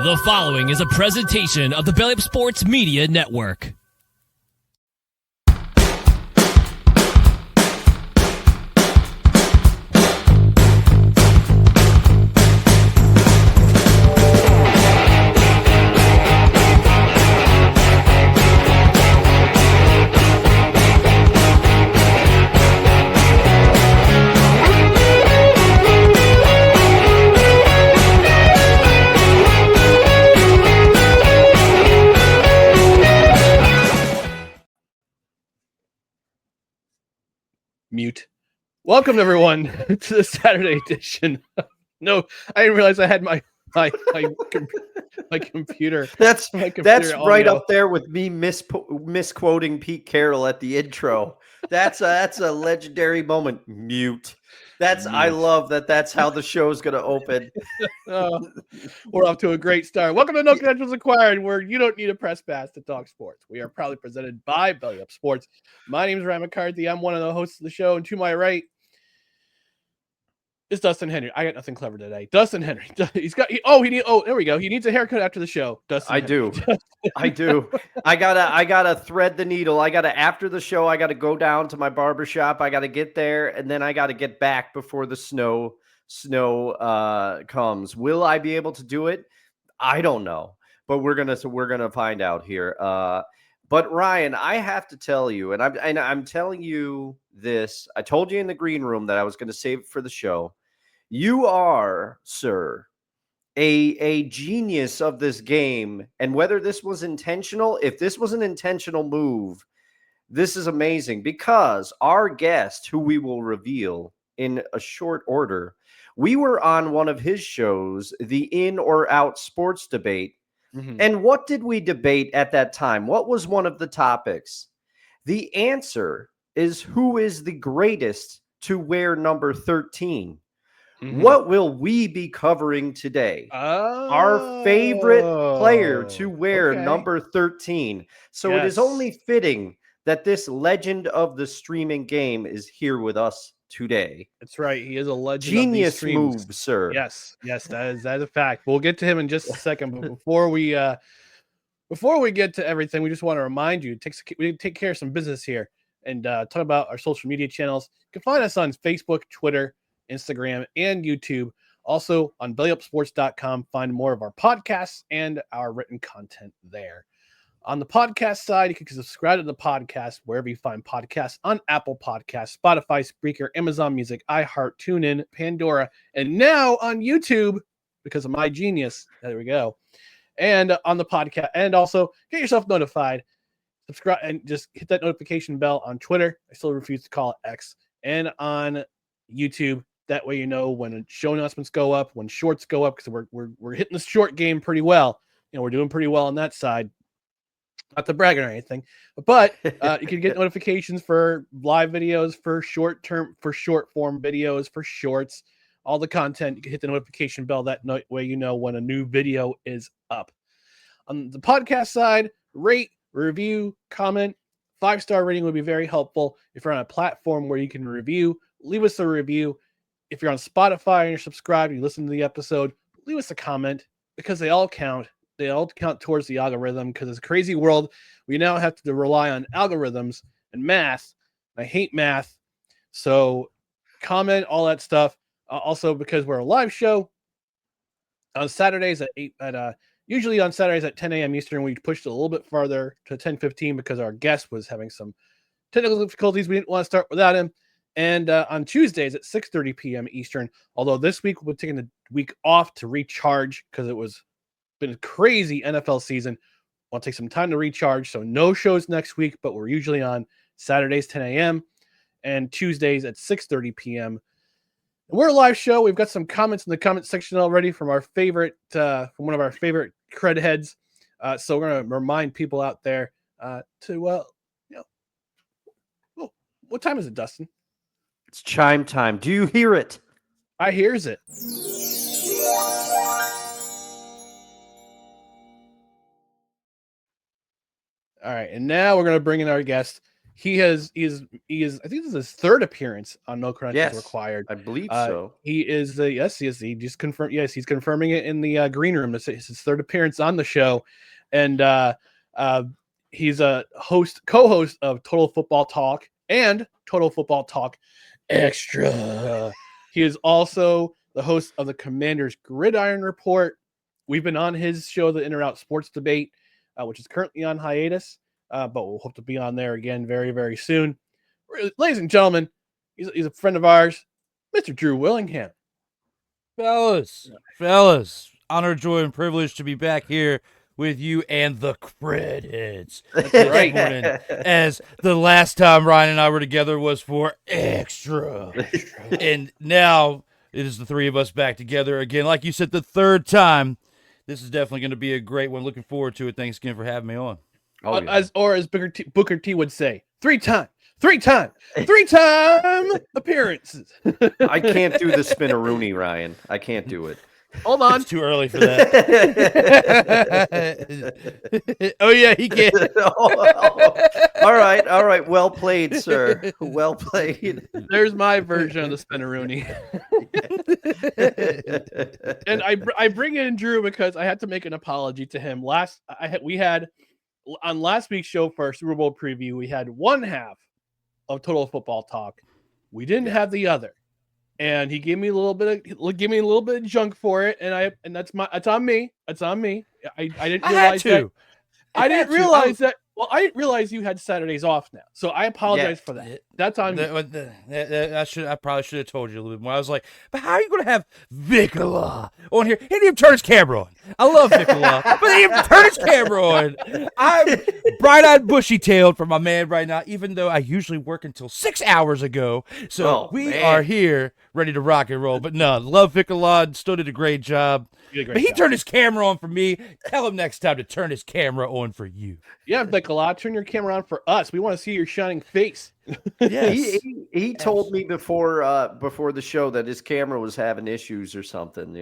The following is a presentation of the Belly Up Sports Media Network. Mute. Welcome everyone to the Saturday edition. No, I didn't realize I had my computer. That's audio. right up there with me misquoting Pete Carroll at the intro. That's a legendary moment. Mute. I love that. That's how the show's gonna open. We're off to a great start. Welcome to No Credentials Acquired, where you don't need a press pass to talk sports. We are proudly presented by Belly Up Sports. My name is Ryan McCarthy. I'm one of the hosts of the show, and to my right is Dustin Henry. I got nothing clever today. Dustin Henry. There we go. He needs a haircut after the show. Dustin I Henry. do. I gotta thread the needle. After the show, I gotta go down to my barbershop. I gotta get there, and then I gotta get back before the snow comes. Will I be able to do it? I don't know, but we're gonna find out here. But Ryan, I have to tell you, and I'm telling you this. I told you in the green room that I was going to save it for the show. You are, sir, a genius of this game, and whether this was intentional, if this was an intentional move, this is amazing because our guest, who we will reveal in a short order, we were on one of his shows, the In or Out Sports Debate. Mm-hmm. And what did we debate at that time? What was one of the topics? The answer is who is the greatest to wear number 13. Mm-hmm. What will we be covering today? Our favorite player to wear number 13. So It is only fitting that this legend of the streaming game is here with us today. That's right. He is a legend. Genius of these move, sir. Yes, that is a fact. We'll get to him in just a second. But before we get to everything, we just want to remind you, we take care of some business here and talk about our social media channels. You can find us on Facebook, Twitter, Instagram, and YouTube. Also on bellyupsports.com, find more of our podcasts and our written content there. On the podcast side, you can subscribe to the podcast wherever you find podcasts on Apple Podcasts, Spotify, Spreaker, Amazon Music, iHeart, TuneIn, Pandora, and now on YouTube because of my genius. There we go. And on the podcast, and also get yourself notified. Subscribe and just hit that notification bell on Twitter. I still refuse to call it X. And on YouTube. That way you know when show announcements go up, when shorts go up, because we're hitting the short game pretty well. We're doing pretty well on that side. Not to brag or anything, but you can get notifications for live videos, for short form videos, for shorts, all the content. You can hit the notification bell that way you know when a new video is up. On the podcast side, rate, review, comment. 5-star rating would be very helpful. If you're on a platform where you can review, leave us a review. If you're on Spotify and you're subscribed, you listen to the episode, leave us a comment because they all count. They all count towards the algorithm because it's a crazy world. We now have to rely on algorithms and math. I hate math. So comment, all that stuff. Also, because we're a live show on Saturdays usually on Saturdays at 10 a.m. Eastern, we pushed it a little bit farther to 10:15 because our guest was having some technical difficulties. We didn't want to start without him. And on Tuesdays at 6:30 p.m. Eastern, although this week we're taking the week off to recharge because it was been a crazy NFL season. I'll take some time to recharge. So no shows next week, but we're usually on Saturdays, 10 a.m. and Tuesdays at 6:30 p.m. And we're a live show. We've got some comments in the comment section already from our favorite, from one of our favorite cred heads. So we're going to remind people out there what time is it, Dustin? It's chime time. Do you hear it? I hears it. All right, and now we're going to bring in our guest. he is I think this is his third appearance on No Credentials Required. I believe so. He is he just confirmed. Yes, he's confirming it in the green room. It's his third appearance on the show, and he's a co-host of Total Football Talk and Total Football Talk Extra. He is also the host of the Commanders Gridiron Report. We've been on his show, the In or Out Sports Debate, which is currently on hiatus, but we'll hope to be on there again very, very soon. Ladies and gentlemen, he's a friend of ours, Mr. Drew Willingham. Fellas, honor, joy, and privilege to be back here with you and the credits. Right. Morning, as the last time Ryan and I were together was for Extra. And now it is the three of us back together again. Like you said, the third time. This is definitely going to be a great one. Looking forward to it. Thanks again for having me on. Oh, yeah. As Booker T would say, three-time appearances. I can't do the spin-a-rooney, Ryan. I can't do it. Hold on. It's too early for that. Oh, yeah, he can. All right. Well played, sir. Well played. There's my version of the spin-a-rooney. And I bring in Drew because I had to make an apology to him. We had on last week's show for our Super Bowl preview, we had one half of Total Football Talk. We didn't have the other. And he gave me a little bit of junk for it, and it's on me. It's on me. I didn't realize that. I didn't realize that. Well, I didn't realize you had Saturdays off now, so I apologize for that. That's on me. I probably should have told you a little bit more. I was like, but how are you going to have Vicola on here? He didn't even turn his camera on. I love Vicola, but he didn't even turn his camera on. I'm bright-eyed, bushy-tailed for my man right now, even though I usually work until 6 hours ago. So we are here ready to rock and roll. But no, love Vicola and still did a great job. But he turned his camera on for me. Tell him next time to turn his camera on for you. Yeah, Vicola, turn your camera on for us. We want to see your shining face. Yes. He told me before the show that his camera was having issues or something.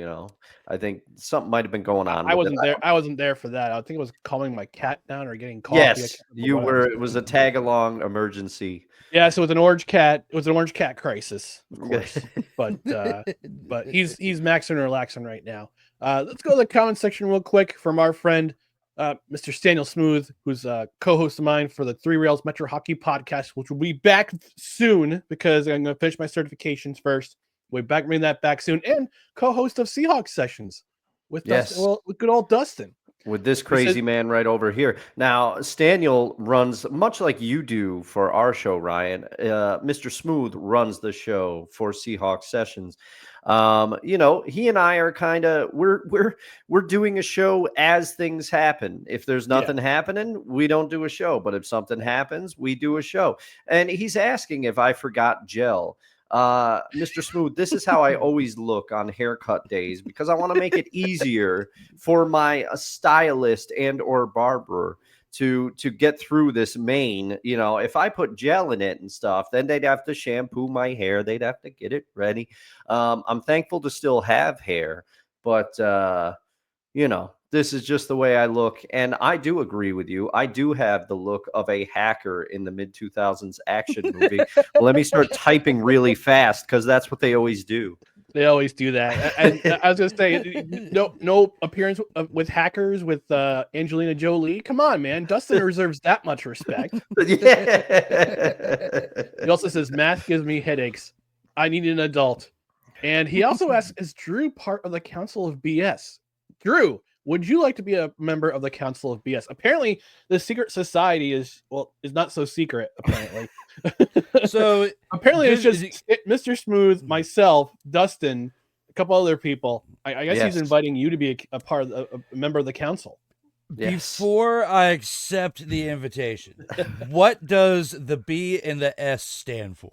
I think something might have been going on. I wasn't there. I wasn't there for that. I think it was calming my cat down or getting coffee. Yes, you were. It was a tag along emergency. Yeah, so it was an orange cat. It was an orange cat crisis, of course. but he's maxing and relaxing right now. Let's go to the comment section real quick from our friend Mr. Daniel Smooth, who's a co-host of mine for the Three Rails Metro Hockey Podcast, which will be back soon because I'm going to finish my certifications first. We'll bring that back soon, and co-host of Seahawks Sessions with Dustin, with good old Dustin. With this crazy man right over here. Now, Staniel runs, much like you do for our show, Ryan, Mr. Smooth runs the show for Seahawks Sessions. He and I are kind of, we're doing a show as things happen. If there's nothing happening, we don't do a show. But if something happens, we do a show. And he's asking if I forgot gel. Mr. Smooth, this is how I always look on haircut days because I want to make it easier for my stylist and or barber to get through this mane. If I put gel in it and stuff, then they'd have to shampoo my hair. They'd have to get it ready. I'm thankful to still have hair, but this is just the way I look. And I do agree with you. I do have the look of a hacker in the mid-2000s action movie. Well, let me start typing really fast because that's what they always do. They always do that. And I was going to say, no appearance with hackers with Angelina Jolie. Come on, man. Dustin reserves that much respect. Yeah. He also says, math gives me headaches. I need an adult. And he also asks, is Drew part of the Council of BS? Drew, would you like to be a member of the Council of BS? Apparently, the secret society is not so secret, apparently. So apparently it's just Mr. Smooth, myself, Dustin, a couple other people. I guess he's inviting you to be a part of a member of the council. Yes. Before I accept the invitation, what does the B and the S stand for?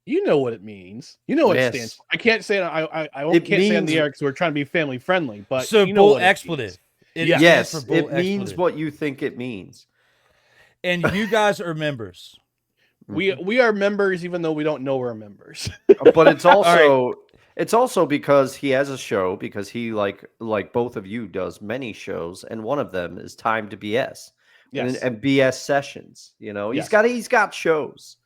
You know what it means. You know what it stands for. I can't say it. I can't say it on the air because we're trying to be family friendly. But so you know bull what expletive. Yes, it means what you think it means. And you guys are members. We are members, even though we don't know we're members. But it's also it's also because he has a show, because he like both of you does many shows, and one of them is Time to BS, Yes. and BS sessions. Yes. He's got shows.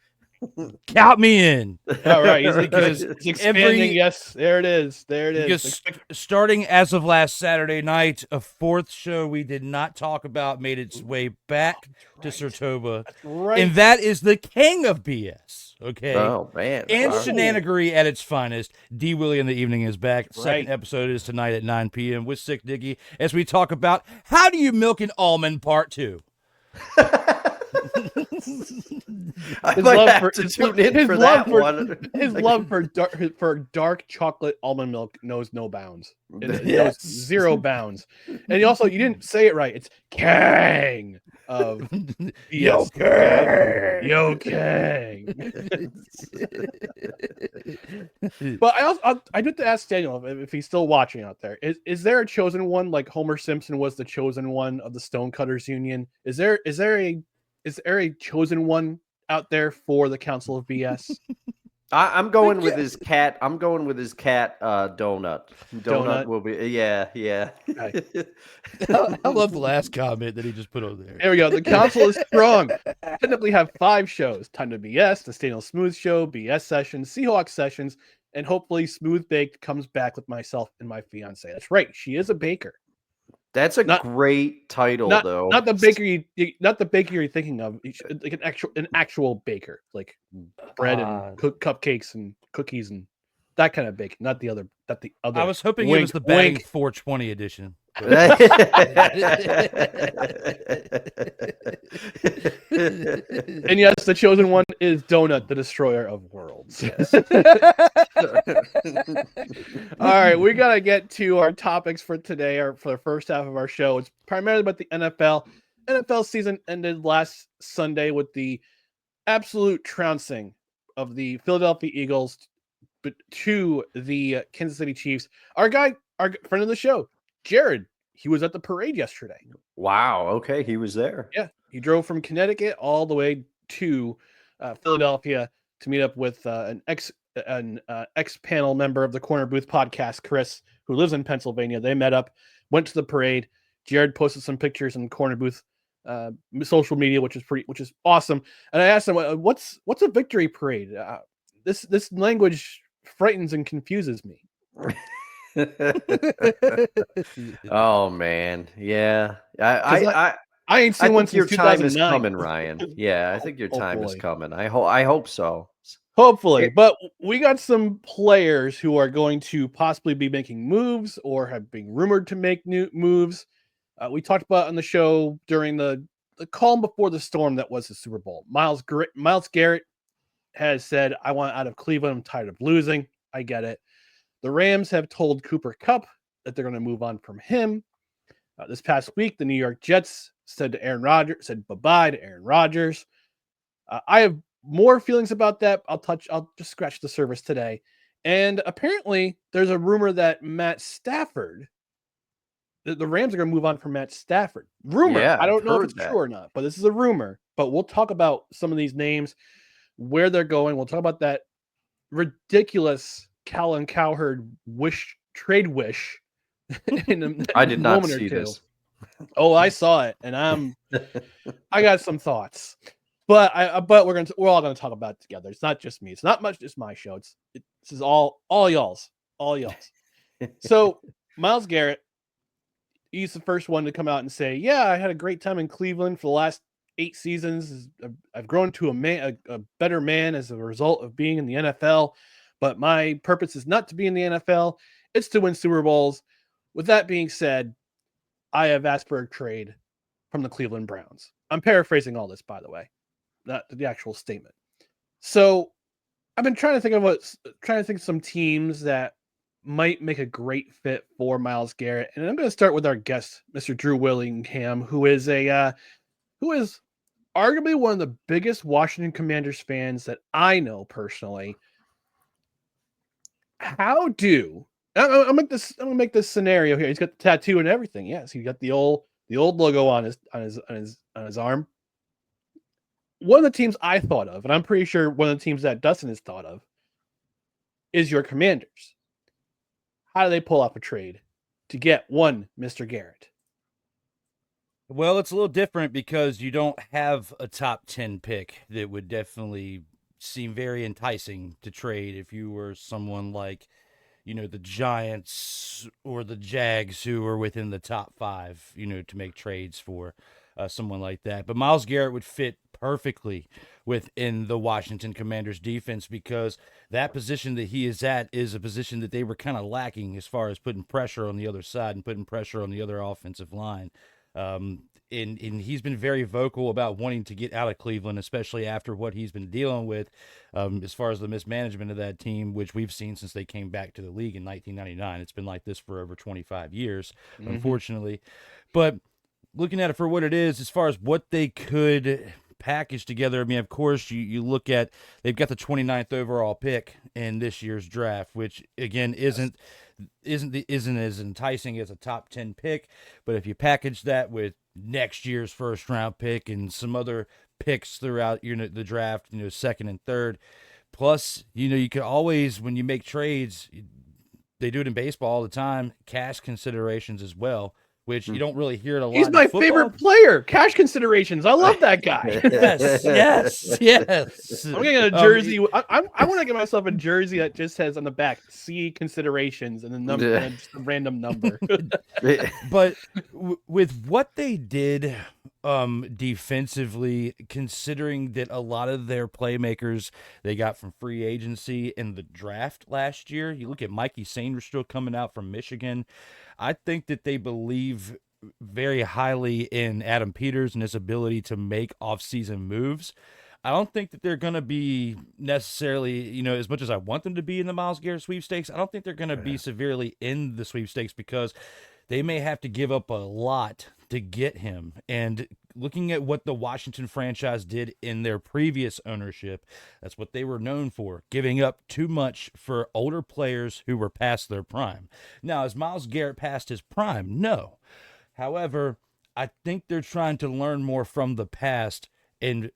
Count me in. All right. He's Because expanding. Yes. There it is. There it is. Because starting as of last Saturday night, a fourth show we did not talk about made its way back to Sartoba. Right. And that is the king of BS. Okay. Oh man. And All right. shenanigery at its finest. D. Willie in the Evening is back. Second Right. episode is tonight at 9 p.m. with Sick Dicky as we talk about how do you milk an almond part 2. I might have to tune in for that one. His love for dark chocolate almond milk knows no bounds. It knows zero bounds. And you didn't say it right. It's Kang of Yo, Kang. Yo, Kang. But I did to ask Daniel if he's still watching out there. Is there a chosen one like Homer Simpson was the chosen one of the Stonecutters Union? Is there a chosen one out there for the Council of BS? I'm going with his cat. I'm going with his cat, Donut. Donut will be, yeah. Okay. I love the last comment that he just put on there. There we go. The council is strong. Technically have 5 shows. Time to BS, the Staniel Smooth Show, BS Sessions, Seahawks Sessions, and hopefully Smooth Baked comes back with myself and my fiance. That's right. She is a baker. That's a great title, though. Not the bakery, not the baker you're thinking of. Like an actual baker, like bread and cupcakes and cookies and that kind of baking. Not the other. I was hoping it was the Batting 420 edition. And yes, the chosen one is Donut, the destroyer of worlds. All right, we got to get to our topics for today, or for the first half of our show. It's primarily about the NFL. NFL season ended last Sunday with the absolute trouncing of the Philadelphia Eagles to the Kansas City Chiefs. Our friend of the show, Jared, he was at the parade yesterday. Wow. Okay, he was there. Yeah, he drove from Connecticut all the way to Philadelphia to meet up with an ex-panel member of the Corner Booth podcast, Chris, who lives in Pennsylvania. They met up, went to the parade. Jared posted some pictures in Corner Booth social media, which is awesome. And I asked him, "What's a victory parade? This language frightens and confuses me." Oh man, yeah. I ain't seen one your since time is 2009. coming, Ryan. Yeah, I think your time is coming. I hope so. Hopefully, but we got some players who are going to possibly be making moves or have been rumored to make new moves. We talked about on the show during the calm before the storm that was the Super Bowl. Miles Garrett has said, "I want out of Cleveland. I'm tired of losing." I get it. The Rams have told Cooper Kupp that they're going to move on from him. This past week, the New York Jets said bye-bye to Aaron Rodgers. I have more feelings about that. I'll just scratch the surface today. And apparently, there's a rumor that Matt Stafford, the Rams are going to move on from Matt Stafford. Rumor. Yeah, I don't know if heard it's that. true or not, but this is a rumor. But we'll talk about some of these names, where they're going. We'll talk about that ridiculous Colin Cowherd trade wish. I did not see this. Oh, I saw it, and I got some thoughts. But we're all gonna talk about it together. It's not just me. It's not much just my show. This is all y'all's. So Miles Garrett, he's the first one to come out and say, "Yeah, I had a great time in Cleveland for the last 8 seasons. I've grown to a better man as a result of being in the NFL. But my purpose is not to be in the NFL. It's to win Super Bowls. With that being said, I have asked for a trade from the Cleveland Browns." I'm paraphrasing all this, by the way, not the actual statement. So I've been trying to think of some teams that might make a great fit for Miles Garrett. And I'm going to start with our guest, Mr. Drew Willingham, who is arguably one of the biggest Washington Commanders fans that I know personally. I'm gonna make this scenario here. He's got the tattoo and everything. Yes, he got the old logo on his arm. One of the teams I thought of, and I'm pretty sure one of the teams that Dustin has thought of, is your Commanders. How do they pull off a trade to get one Mr. Garrett? Well, it's a little different because you don't have a top 10 pick that would definitely seem very enticing to trade if you were someone like, the Giants or the Jags who are within the top 5, to make trades for someone like that. But Miles Garrett would fit perfectly within the Washington Commanders defense because that position that he is at is a position that they were kind of lacking as far as putting pressure on the other side and putting pressure on the other offensive line. And he's been very vocal about wanting to get out of Cleveland, especially after what he's been dealing with as far as the mismanagement of that team, which we've seen since they came back to the league in 1999. It's been like this for over 25 years, unfortunately. But looking at it for what it is, as far as what they could package together, I mean, of course, you look at, they've got the 29th overall pick in this year's draft, which, again, isn't as enticing as a top 10 pick. But if you package that with next year's first round pick and some other picks throughout the draft, second and third, plus you could always, when you make trades, they do it in baseball all the time, cash considerations as well, which you don't really hear it a lot. He's my favorite player. Cash considerations. I love that guy. yes. I'm getting a jersey. I want to get myself a jersey that just says on the back "C considerations" and the number, and just a random number. But with what they did defensively, considering that a lot of their playmakers they got from free agency in the draft last year, you look at Mikey Sainristil coming out from Michigan. I think that they believe very highly in Adam Peters and his ability to make off-season moves. I don't think that they're going to be necessarily, as much as I want them to be in the Miles Garrett sweepstakes, I don't think they're going to be severely in the sweepstakes because they may have to give up a lot to get him. And looking at what the Washington franchise did in their previous ownership, that's what they were known for, giving up too much for older players who were past their prime. Now, is Miles Garrett past his prime? No. However, I think they're trying to learn more from the past and,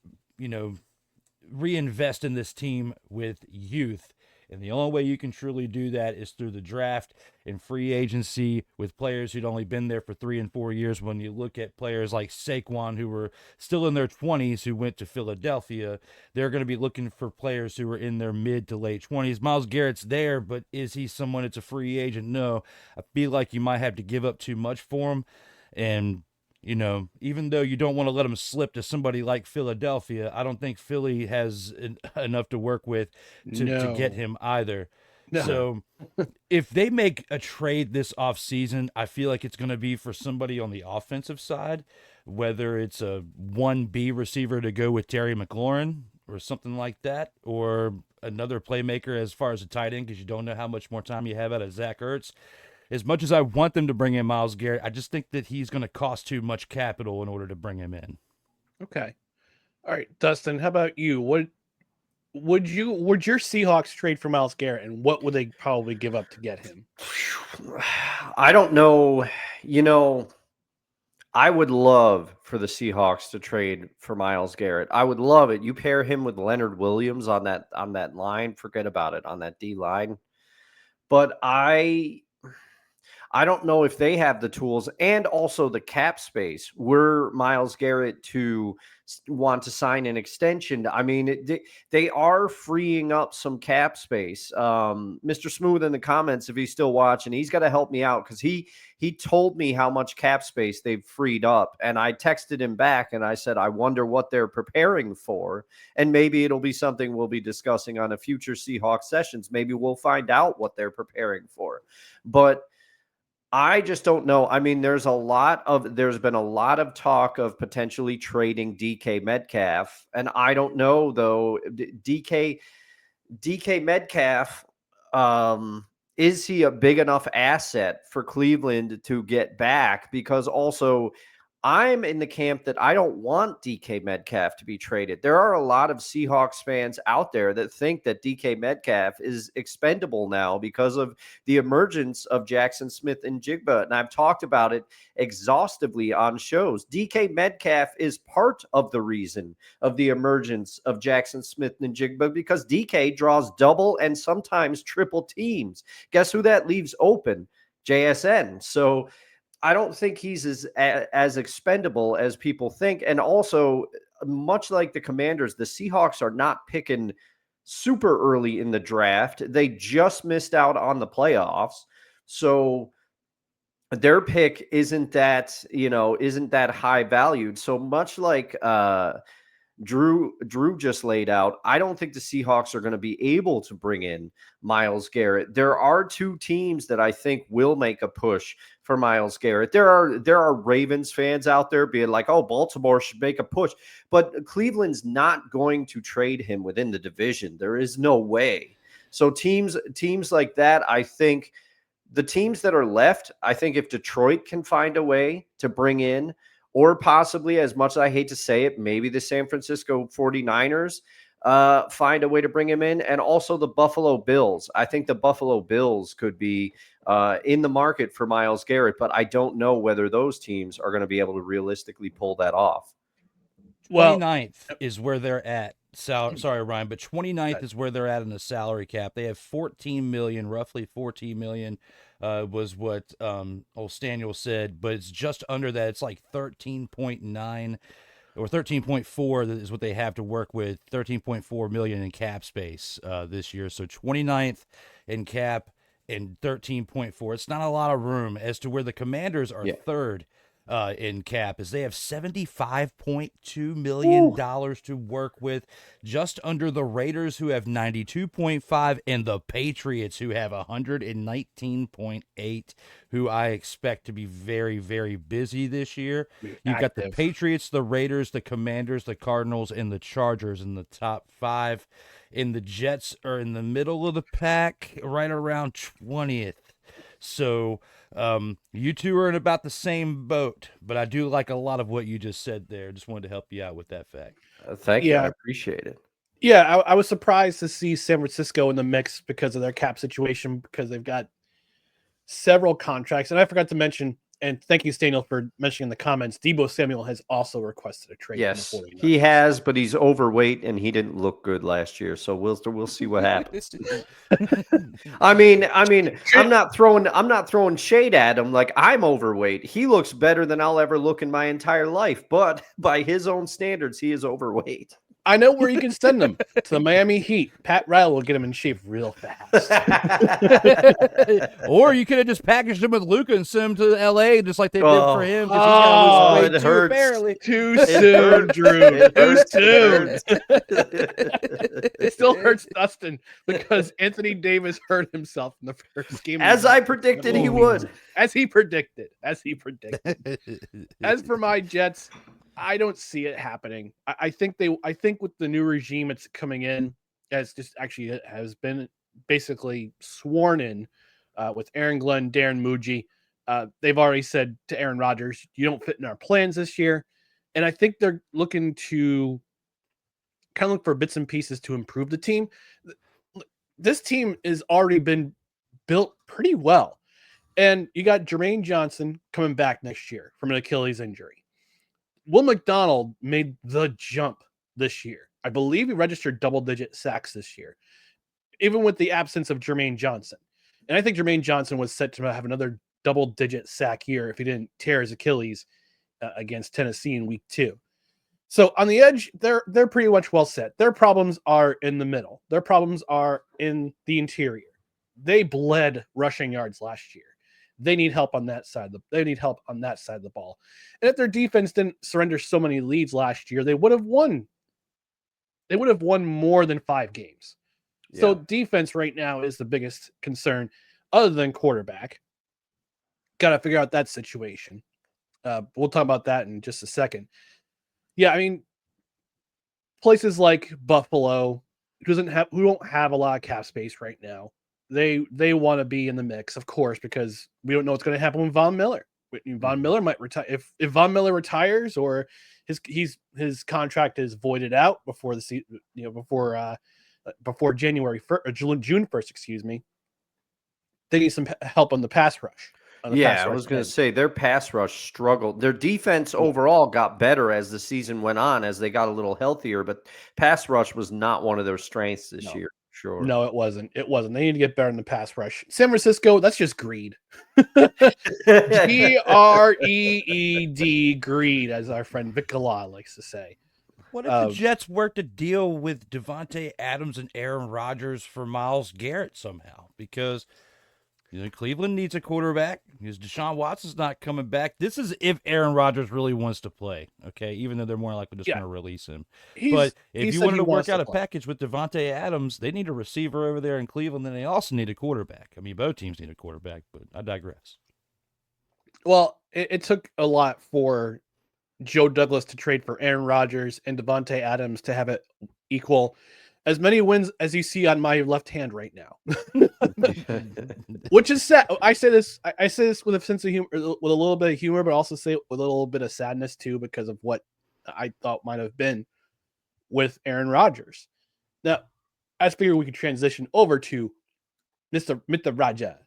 reinvest in this team with youth. And the only way you can truly do that is through the draft and free agency with players who'd only been there for 3 and 4 years. When you look at players like Saquon, who were still in their 20s, who went to Philadelphia, they're going to be looking for players who are in their mid to late 20s. Miles Garrett's there, but is he someone that's a free agent? No. I feel like you might have to give up too much for him. And even though you don't want to let him slip to somebody like Philadelphia, I don't think Philly has enough to work with to get him either. No. So if they make a trade this offseason, I feel like it's going to be for somebody on the offensive side, whether it's a 1B receiver to go with Terry McLaurin or something like that, or another playmaker as far as a tight end, because you don't know how much more time you have out of Zach Ertz. As much as I want them to bring in Miles Garrett, I just think that he's going to cost too much capital in order to bring him in. Okay. All right, Dustin, how about you? Would your Seahawks trade for Miles Garrett, and what would they probably give up to get him? I don't know. I would love for the Seahawks to trade for Miles Garrett. I would love it. You pair him with Leonard Williams on that line, forget about it, on that D line. But I don't know if they have the tools and also the cap space. Were Miles Garrett to want to sign an extension, I mean, they are freeing up some cap space. Mr. Smooth in the comments, if he's still watching, he's got to help me out because he told me how much cap space they've freed up. And I texted him back and I said, I wonder what they're preparing for. And maybe it'll be something we'll be discussing on a future Seahawks sessions. Maybe we'll find out what they're preparing for. But I just don't know. I mean, there's been a lot of talk of potentially trading DK Metcalf. And I don't know, though, DK Metcalf, is he a big enough asset for Cleveland to get back? Because also, I'm in the camp that I don't want DK Metcalf to be traded. There are a lot of Seahawks fans out there that think that DK Metcalf is expendable now because of the emergence of Jackson Smith and Jigba. And I've talked about it exhaustively on shows. DK Metcalf is part of the reason of the emergence of Jackson Smith and Jigba because DK draws double and sometimes triple teams. Guess who that leaves open? JSN. So I don't think he's as expendable as people think. And also, much like the Commanders, the Seahawks are not picking super early in the draft. They just missed out on the playoffs. So their pick isn't that high valued. So much like Drew just laid out, I don't think the Seahawks are going to be able to bring in Miles Garrett. There are two teams that I think will make a push for Miles Garrett. There are Ravens fans out there being like, "Oh, Baltimore should make a push," but Cleveland's not going to trade him within the division. There is no way. So teams like that, I think the teams that are left, I think if Detroit can find a way to bring in, or possibly, as much as I hate to say it, maybe the San Francisco 49ers find a way to bring him in, and also the Buffalo Bills. I think the Buffalo Bills could be in the market for Miles Garrett, but I don't know whether those teams are going to be able to realistically pull that off. Well, 29th is where they're at. Sorry, Ryan, but 29th is where they're at in the salary cap. They have 14 million, roughly 14 million was what old Staniel said, but it's just under that. It's like 13.9 or 13.4 is what they have to work with. 13.4 million in cap space this year. So 29th in cap and 13.4. It's not a lot of room. As to where the Commanders are third in cap, is they have $75.2 million to work with, just under the Raiders, who have 92.5, and the Patriots, who have 119.8, who I expect to be very, very busy this year. You've got the Patriots, the Raiders, the Commanders, the Cardinals, and the Chargers in the top 5. And the Jets are in the middle of the pack, right around 20th. So you two are in about the same boat, but I do like a lot of what you just said there. Just wanted to help you out with that fact. Thank you. I appreciate it. Yeah, I was surprised to see San Francisco in the mix because of their cap situation, because they've got several contracts. And I forgot to mention, and thank you, Staniel, for mentioning in the comments, Deebo Samuel has also requested a trade. Yes, from the 49ers. he has, but he's overweight and he didn't look good last year. So we'll see what happens. I mean, I'm not throwing shade at him. Like, I'm overweight. He looks better than I'll ever look in my entire life, but by his own standards, he is overweight. I know where you can send him, to the Miami Heat. Pat Riley will get him in shape real fast. Or you could have just packaged him with Luka and sent him to LA, just like they did for him. He's gotta lose weight it hurts. Apparently. Too soon, Drew. Too soon. It still hurts Dustin because Anthony Davis hurt himself in the first game. As I predicted he would. As he predicted. As for my Jets, I don't see it happening. I think with the new regime that's coming in, as just actually has been basically sworn in with Aaron Glenn, Darren Muji, they've already said to Aaron Rodgers, "You don't fit in our plans this year," and I think they're looking to kind of look for bits and pieces to improve the team. This team has already been built pretty well, and you got Jermaine Johnson coming back next year from an Achilles injury. Will McDonald made the jump this year. I believe he registered double-digit sacks this year, even with the absence of Jermaine Johnson. And I think Jermaine Johnson was set to have another double-digit sack year if he didn't tear his Achilles against Tennessee in week 2. So on the edge, they're pretty much well set. Their problems are in the middle. Their problems are in the interior. They bled rushing yards last year. They need help on that side. They need help on that side of the ball. And if their defense didn't surrender so many leads last year, they would have won. They would have won more than 5 games. Yeah. So defense right now is the biggest concern, other than quarterback. Got to figure out that situation. We'll talk about that in just a second. Yeah, I mean, places like Buffalo, who don't have a lot of cap space right now, they want to be in the mix, of course, because we don't know what's going to happen with Von Miller. Von Miller might retire. If Von Miller retires, or his contract is voided out before the season, before January 1st or June 1st, excuse me, they need some help on the pass rush. I was going to say their pass rush struggled. Their defense overall got better as the season went on, as they got a little healthier, but pass rush was not one of their strengths this year. Sure. No, it wasn't. It wasn't. They need to get better in the pass rush. San Francisco, that's just greed. Greed, greed, as our friend Vicola likes to say. What if the Jets worked a deal with Devontae Adams and Aaron Rodgers for Miles Garrett somehow? Because Cleveland needs a quarterback. Because Deshaun Watson's not coming back. This is if Aaron Rodgers really wants to play, okay? Even though they're more likely just going to release him. But if you wanted to work out a package with Devontae Adams, they need a receiver over there in Cleveland, and they also need a quarterback. I mean, both teams need a quarterback, but I digress. Well, it took a lot for Joe Douglas to trade for Aaron Rodgers and Devontae Adams to have it equal as many wins as you see on my left hand right now, which is sad. I say this with a sense of humor, with a little bit of humor, but also say it with a little bit of sadness too, because of what I thought might have been with Aaron Rodgers. Now, I figure we could transition over to Mr. Raja.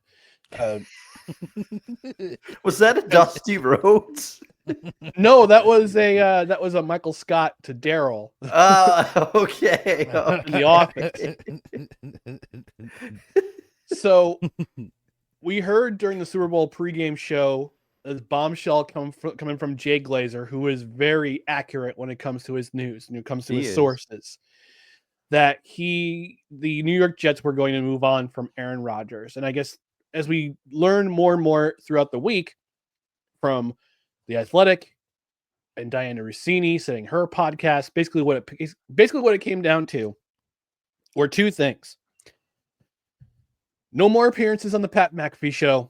Was that a Dusty Rhodes? No, that was a Michael Scott to Daryl. Okay. In The Office. So we heard during the Super Bowl pregame show this bombshell coming from Jay Glazer, who is very accurate when it comes to his news and when it comes to his sources, that the New York Jets were going to move on from Aaron Rodgers. And I guess as we learn more and more throughout the week from The Athletic and Diana Rossini saying her podcast, basically what it came down to were two things. No more appearances on the Pat McAfee show,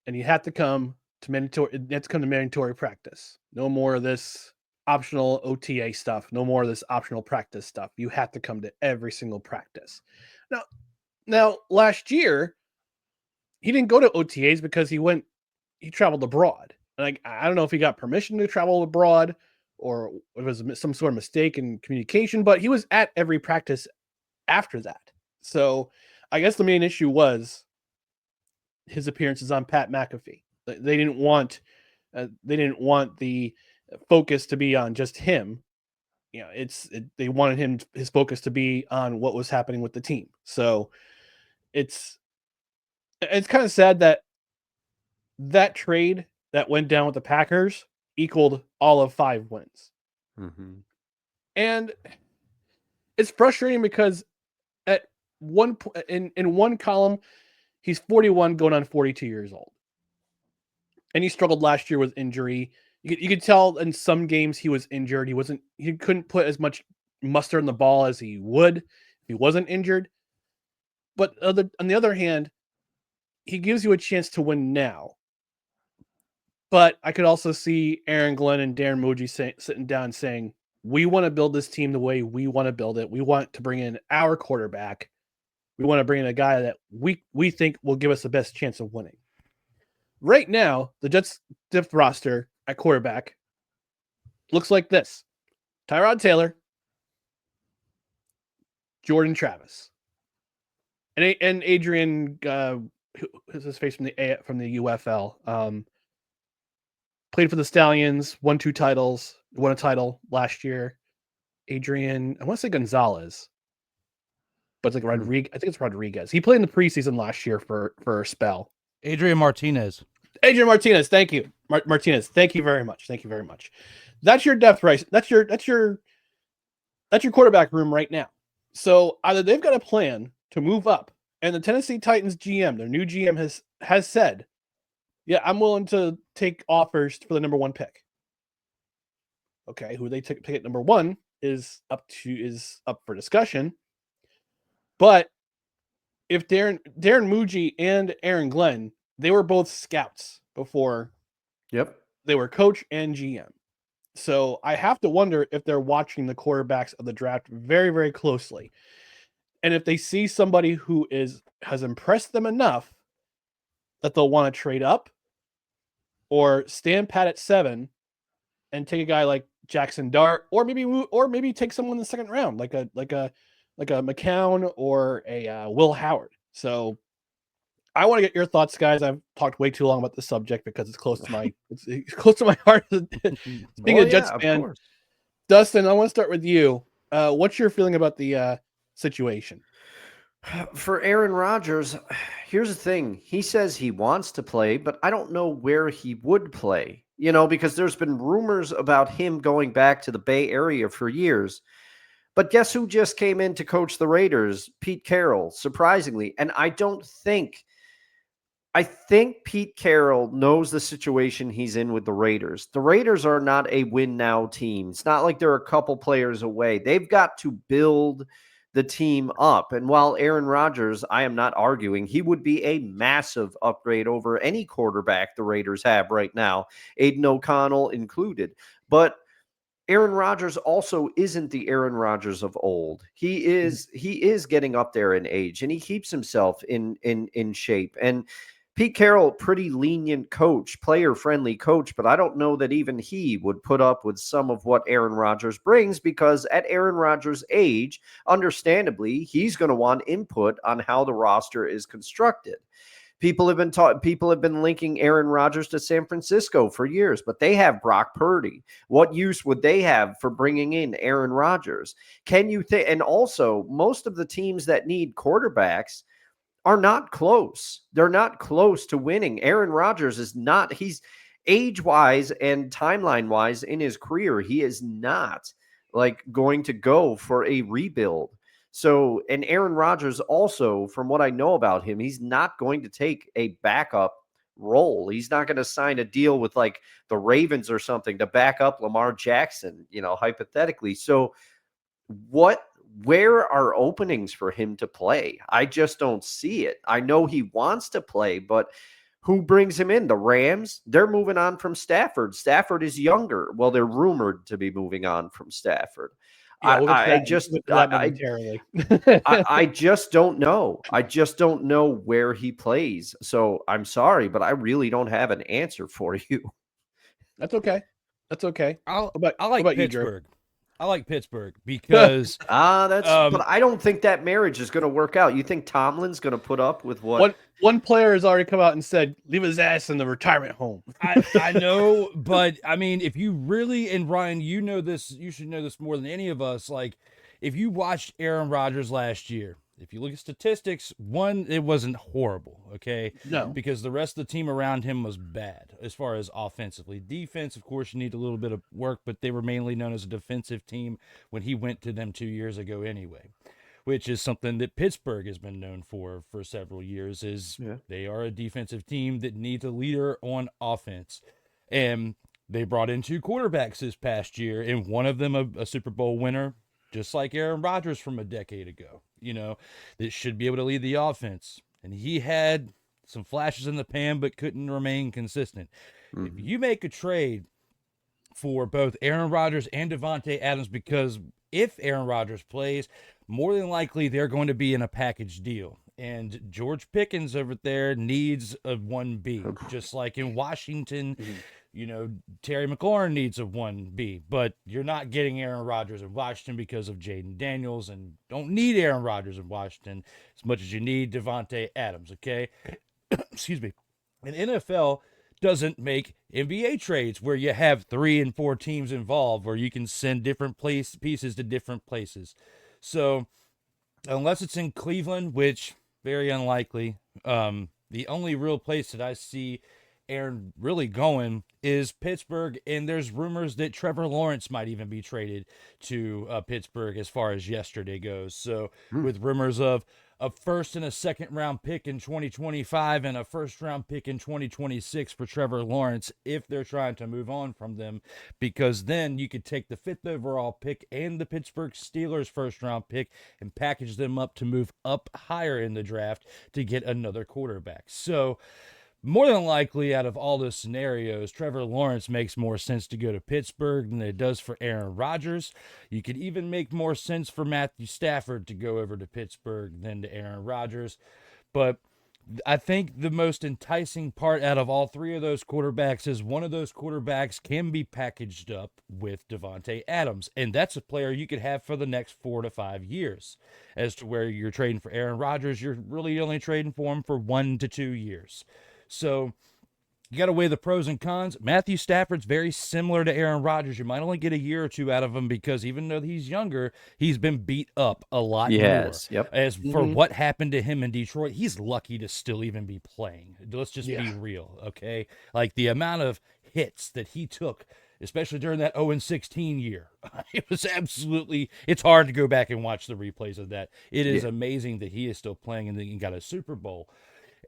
and you have to come to mandatory practice. No more of this optional OTA stuff. No more of this optional practice stuff. You have to come to every single practice. Now last year, he didn't go to OTAs because he traveled abroad. Like, I don't know if he got permission to travel abroad or it was some sort of mistake in communication, but he was at every practice after that. So I guess the main issue was his appearances on Pat McAfee. They didn't want the focus to be on just him. They wanted his focus to be on what was happening with the team. So it's kind of sad that trade that went down with the Packers equaled all of 5 wins. Mm-hmm. And it's frustrating because at one in one column, he's 41 going on 42 years old. And he struggled last year with injury. You could tell in some games he was injured. He couldn't put as much muster in the ball as he would if he wasn't injured. But on the other hand, he gives you a chance to win now. But I could also see Aaron Glenn and Darren Moji sitting down and saying, we want to build this team the way we want to build it. We want to bring in our quarterback. We want to bring in a guy that we think will give us the best chance of winning. Right now, the Jets' depth roster at quarterback looks like this. Tyrod Taylor, Jordan Travis, and Adrian, who's his face from the UFL, played for the Stallions, won 2 titles, won a title last year. Adrian, I want to say Gonzalez, but it's like Rodriguez. I think it's Rodriguez. He played in the preseason last year for a spell. Adrian Martinez. Thank you. Martinez. Thank you very much. That's your depth right. That's your quarterback room right now. So either they've got a plan to move up, and the Tennessee Titans GM, their new GM, has said, yeah, I'm willing to take offers for the number 1 pick. Okay, who they pick at number 1 is up for discussion. But if Darren Moji and Aaron Glenn, they were both scouts before. Yep. They were coach and GM. So I have to wonder if they're watching the quarterbacks of the draft very, very closely. And if they see somebody who has impressed them enough that they'll want to trade up or stand pat at 7 and take a guy like Jackson Dart, or maybe take someone in the second round, like a McCown or a Will Howard. So I want to get your thoughts, guys. I've talked way too long about this subject because it's close to my heart. Being a Jets fan, Dustin, I want to start with you. What's your feeling about the situation? For Aaron Rodgers, here's the thing. He says he wants to play, but I don't know where he would play, because there's been rumors about him going back to the Bay Area for years. But guess who just came in to coach the Raiders? Pete Carroll, surprisingly. And I think Pete Carroll knows the situation he's in with the Raiders. The Raiders are not a win now team. It's not like they're a couple players away. They've got to build the team up. And while Aaron Rodgers, I am not arguing, he would be a massive upgrade over any quarterback the Raiders have right now, Aiden O'Connell included. But Aaron Rodgers also isn't the Aaron Rodgers of old. He is getting up there in age, and he keeps himself in shape. And Pete Carroll, pretty lenient coach, player-friendly coach, but I don't know that even he would put up with some of what Aaron Rodgers brings, because at Aaron Rodgers' age, understandably, he's going to want input on how the roster is constructed. People have been linking Aaron Rodgers to San Francisco for years, but they have Brock Purdy. What use would they have for bringing in Aaron Rodgers? Can you think? And also, most of the teams that need quarterbacks are not close. They're not close to winning. Aaron Rodgers is not. He's age-wise and timeline-wise in his career, he is not like going to go for a rebuild. So, and Aaron Rodgers also, from what I know about him, he's not going to take a backup role. He's not going to sign a deal with like the Ravens or something to back up Lamar Jackson, hypothetically. So where are openings for him to play? I just don't see it. I know he wants to play, but who brings him in? The Rams? They're moving on from Stafford. Stafford is younger. Well, they're rumored to be moving on from Stafford. Yeah, I just don't know. I just don't know where he plays. So I'm sorry, but I really don't have an answer for you. That's okay. I like Pittsburgh. I like Pittsburgh because but I don't think that marriage is going to work out. You think Tomlin's going to put up with what? One player has already come out and said, leave his ass in the retirement home. I know, but I mean, if you really, and Ryan, you know this, you should know this more than any of us. Like, if you watched Aaron Rodgers last year, if you look at statistics, it wasn't horrible, okay? No. Because the rest of the team around him was bad as far as offensively. Defense, of course, you need a little bit of work, but they were mainly known as a defensive team when he went to them 2 years ago anyway, which is something that Pittsburgh has been known for several years, They are a defensive team that needs a leader on offense. And they brought in 2 quarterbacks this past year, and one of them a Super Bowl winner, just like Aaron Rodgers from a decade ago, that should be able to lead the offense. And he had some flashes in the pan, but couldn't remain consistent. Mm-hmm. If you make a trade for both Aaron Rodgers and Davante Adams, because if Aaron Rodgers plays, more than likely they're going to be in a package deal. And George Pickens over there needs a 1B, just like in Washington. Terry McLaurin needs a 1B, but you're not getting Aaron Rodgers in Washington because of Jaden Daniels, and don't need Aaron Rodgers in Washington as much as you need Davante Adams, okay? Excuse me. And NFL doesn't make NBA trades where you have 3 and 4 teams involved, where you can send different pieces to different places. So unless it's in Cleveland, which very unlikely, the only real place that I see Aaron really going is Pittsburgh, and there's rumors that Trevor Lawrence might even be traded to Pittsburgh as far as yesterday goes. So with rumors of a first and a second round pick in 2025 and a first round pick in 2026 for Trevor Lawrence if they're trying to move on from them, because then you could take the 5th overall pick and the Pittsburgh Steelers first round pick and package them up to move up higher in the draft to get another quarterback. So more than likely, out of all those scenarios, Trevor Lawrence makes more sense to go to Pittsburgh than it does for Aaron Rodgers. You could even make more sense for Matthew Stafford to go over to Pittsburgh than to Aaron Rodgers. But I think the most enticing part out of all 3 of those quarterbacks is one of those quarterbacks can be packaged up with Davante Adams. And that's a player you could have for the next 4 to 5 years. As to where you're trading for Aaron Rodgers, you're really only trading for him for 1 to 2 years. So You got to weigh the pros and cons. Matthew Stafford's very similar to Aaron Rodgers. You might only get a year or two out of him because even though he's younger, he's been beat up a lot more. Yep. As for what happened to him in Detroit, he's lucky to still even be playing. Let's just be real, okay? Like the amount of hits that he took, especially during that 0-16 year, it was absolutely, it's hard to go back and watch the replays of that. It is amazing that he is still playing and then he got a Super Bowl.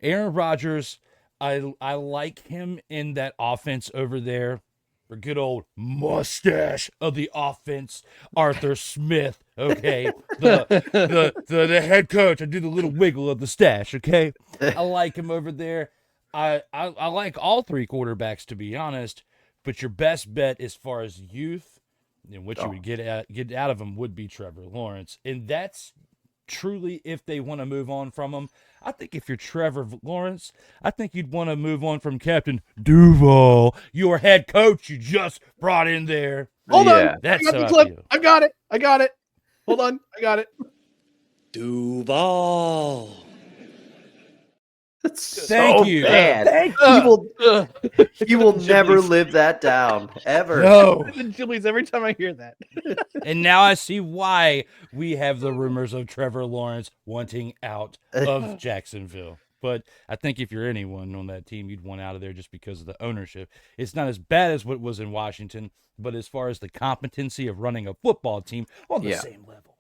Aaron Rodgers, I like him in that offense over there. For good old mustache of the offense, Arthur Smith. Okay, the head coach. I do the little wiggle of the stash. Okay, I like him over there. I like all three quarterbacks, to be honest. But your best bet as far as youth and what you would get out of him would be Trevor Lawrence, and that's truly if they want to move on from him. I think if you're Trevor Lawrence, I think you'd want to move on from Captain Duval, your head coach you just brought in there. Hold on. That's I got how the clip. I feel. I got it. Hold on. I got it. Duval. That's Thank so you. bad. Thank He will never live that down, ever. No. The Chili's every time I hear that. And now I see why we have the rumors of Trevor Lawrence wanting out of Jacksonville. But I think if you're anyone on that team, you'd want out of there just because of the ownership. It's not as bad as what was in Washington, but as far as the competency of running a football team, on the same level.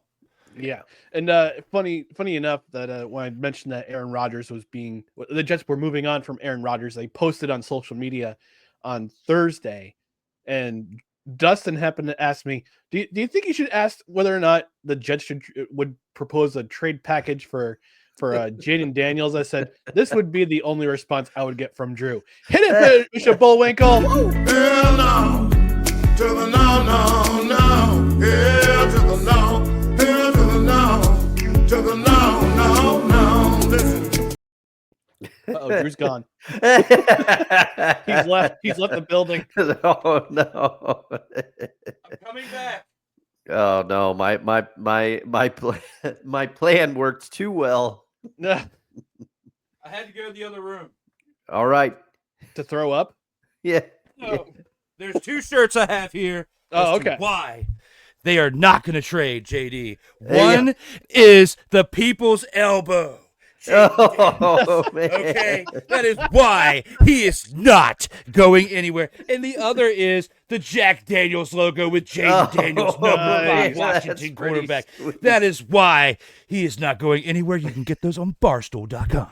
Yeah, and funny enough that when I mentioned that Aaron Rodgers the Jets were moving on from Aaron Rodgers, they posted on social media on Thursday, and Dustin happened to ask me, "Do you think you should ask whether or not the Jets would propose a trade package for Jaden Daniels?" I said this would be the only response I would get from Drew. Hit it, Bishop Bullwinkle. Hell no, to the no, hell to the no. To the no. Listen. Oh, Drew's gone. He's left the building. Oh no. I'm coming back. Oh no, my plan worked too well. I had to go to the other room. All right. To throw up? Yeah. No, there's two shirts I have here. Oh, as to okay. Why? They are not going to trade, JD. One is the people's elbow. Oh, man. Okay, that is why he is not going anywhere. And the other is the Jack Daniels logo with Jaden Daniels, number 5 Washington quarterback. Sweet. That is why he is not going anywhere. You can get those on barstool.com.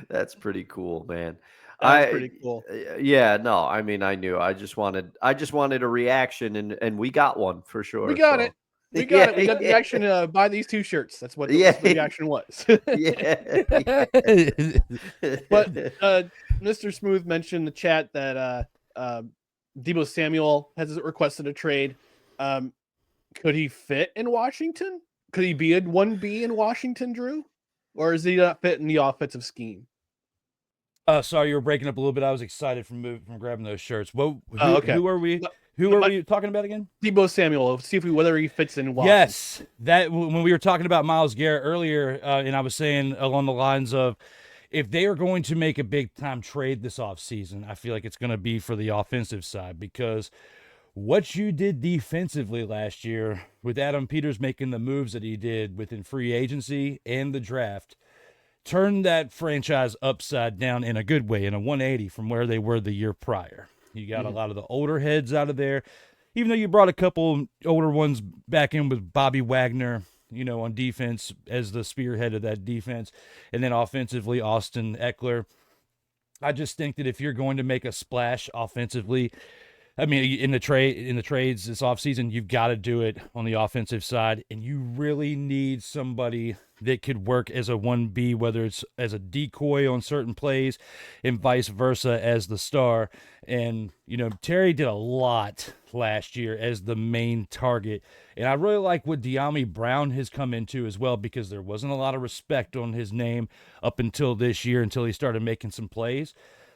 That's pretty cool, man. That's pretty cool. Yeah, no, I mean, I knew. I just wanted a reaction, and we got one for sure. We got so. it. We got it. We got the action. Buy these 2 shirts. That's what the reaction was. Yeah. But Mr. Smooth mentioned in the chat that Deebo Samuel has requested a trade. Could he fit in Washington? Could he be a 1B in Washington, Drew? Or is he not fit in the offensive scheme? Sorry, you were breaking up a little bit. I was excited from grabbing those shirts. Okay. Who are we? Who are we talking about again? Deebo Samuel. See whether he fits in Washington. Yes, that when we were talking about Miles Garrett earlier, and I was saying along the lines of, if they are going to make a big time trade this offseason, I feel like it's going to be for the offensive side, because what you did defensively last year with Adam Peters making the moves that he did within free agency and the draft turned that franchise upside down in a good way, in a 180 from where they were the year prior. You got a lot of the older heads out of there, even though you brought a couple older ones back in with Bobby Wagner, on defense as the spearhead of that defense. And then offensively, Austin Eckler. I just think that if you're going to make a splash offensively, I mean, in the trades this offseason, you've got to do it on the offensive side, and you really need somebody that could work as a 1B, whether it's as a decoy on certain plays and vice versa as the star. And, Terry did a lot last year as the main target. And I really like what De'Ami Brown has come into as well, because there wasn't a lot of respect on his name up until this year, until he started making some plays.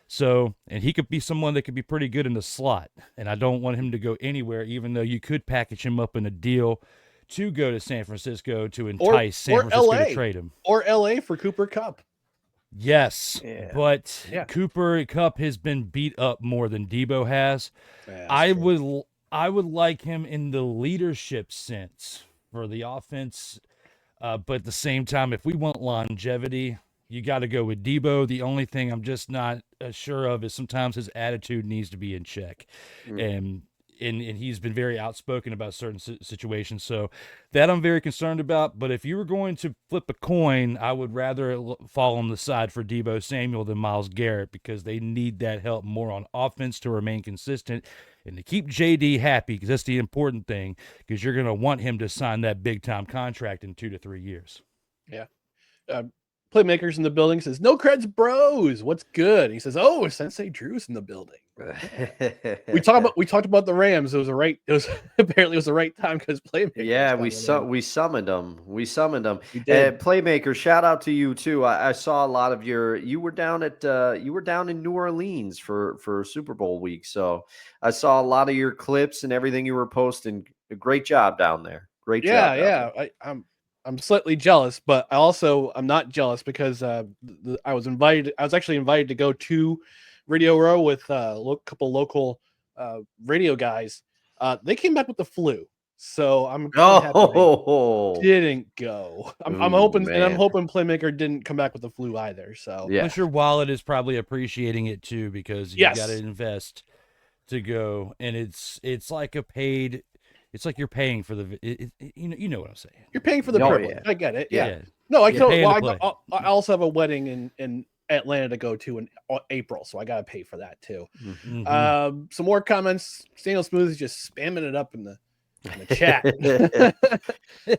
So, and he could be someone that could be pretty good in the slot. And I don't want him to go anywhere, even though you could package him up in a deal to go to San Francisco to entice San Francisco LA. to trade him. Or LA for Cooper Kupp. Yes, Yeah. but Yeah. Cooper Kupp has been beat up more than Debo has. Yeah, I that's true. would like him in the leadership sense for the offense, but at the same time, if we want longevity, you got to go with Debo. The only thing I'm just not sure of is sometimes his attitude needs to be in check, and he's been very outspoken about certain situations. So that I'm very concerned about. But if you were going to flip a coin, I would rather fall on the side for Debo Samuel than Miles Garrett because they need that help more on offense to remain consistent and to keep JD happy because that's the important thing because you're going to want him to sign that big-time contract in 2 to 3 years. Yeah. Playmakers in the building says, "No creds, bros. What's good?" He says, "Oh, Sensei Drew's in the building." We talked about the Rams. It was apparently the right time because Playmakers. Yeah, we summoned them. We did. Playmaker, shout out to you too. I saw a lot of you were down in New Orleans for Super Bowl week. So I saw a lot of your clips and everything you were posting. Great job down there. Great job. Yeah. I'm slightly jealous, but I'm not jealous because I was actually invited to go to Radio Row with a couple local radio guys. They came back with the flu, so I'm happy they didn't go. I'm hoping, man. and I'm hoping Playmaker didn't come back with the flu either. So Yeah. Plus your wallet is probably appreciating it too because you got to invest to go, and it's like a paid. It's like you're paying for you know what I'm saying. You're paying for the privilege. I get it. Yeah. No, I also have a wedding in Atlanta to go to in April, so I got to pay for that too. Mm-hmm. Some more comments. Daniel Smooth is just spamming it up in the chat,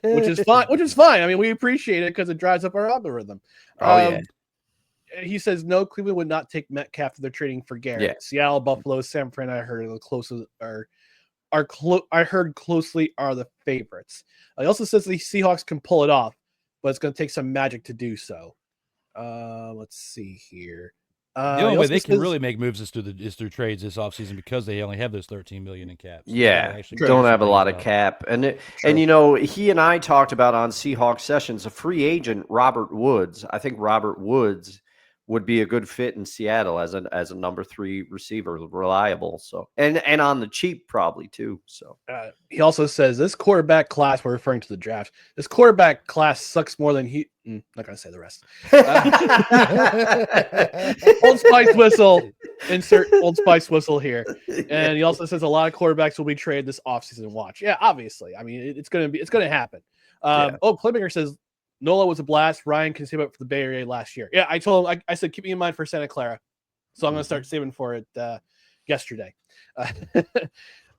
which is fine. I mean, we appreciate it because it drives up our algorithm. He says no, Cleveland would not take Metcalf if they're trading for Garrett. Yeah. Seattle, Buffalo, San Fran. I heard the closest I heard closely are the favorites. He also says the Seahawks can pull it off, but it's going to take some magic to do so. Let's see here. The only way they can really make moves is through trades this offseason because they only have those $13 million in cap. So don't have a lot of cap. And he and I talked about on Seahawks Sessions, a free agent, Robert Woods. I think Robert Woods would be a good fit in Seattle as a number 3 receiver, reliable. So and on the cheap probably too. So he also says this quarterback class, we're referring to the draft. This quarterback class sucks more than he. Not gonna say the rest. Old Spice whistle. Insert Old Spice whistle here. And he also says a lot of quarterbacks will be traded this offseason. Watch. Yeah, obviously. I mean, it's gonna happen. Playmaker says Nola was a blast. Ryan can save up for the Bay Area last year. Yeah, I told him, I said, keep me in mind for Santa Clara. So I'm going to start saving for it yesterday.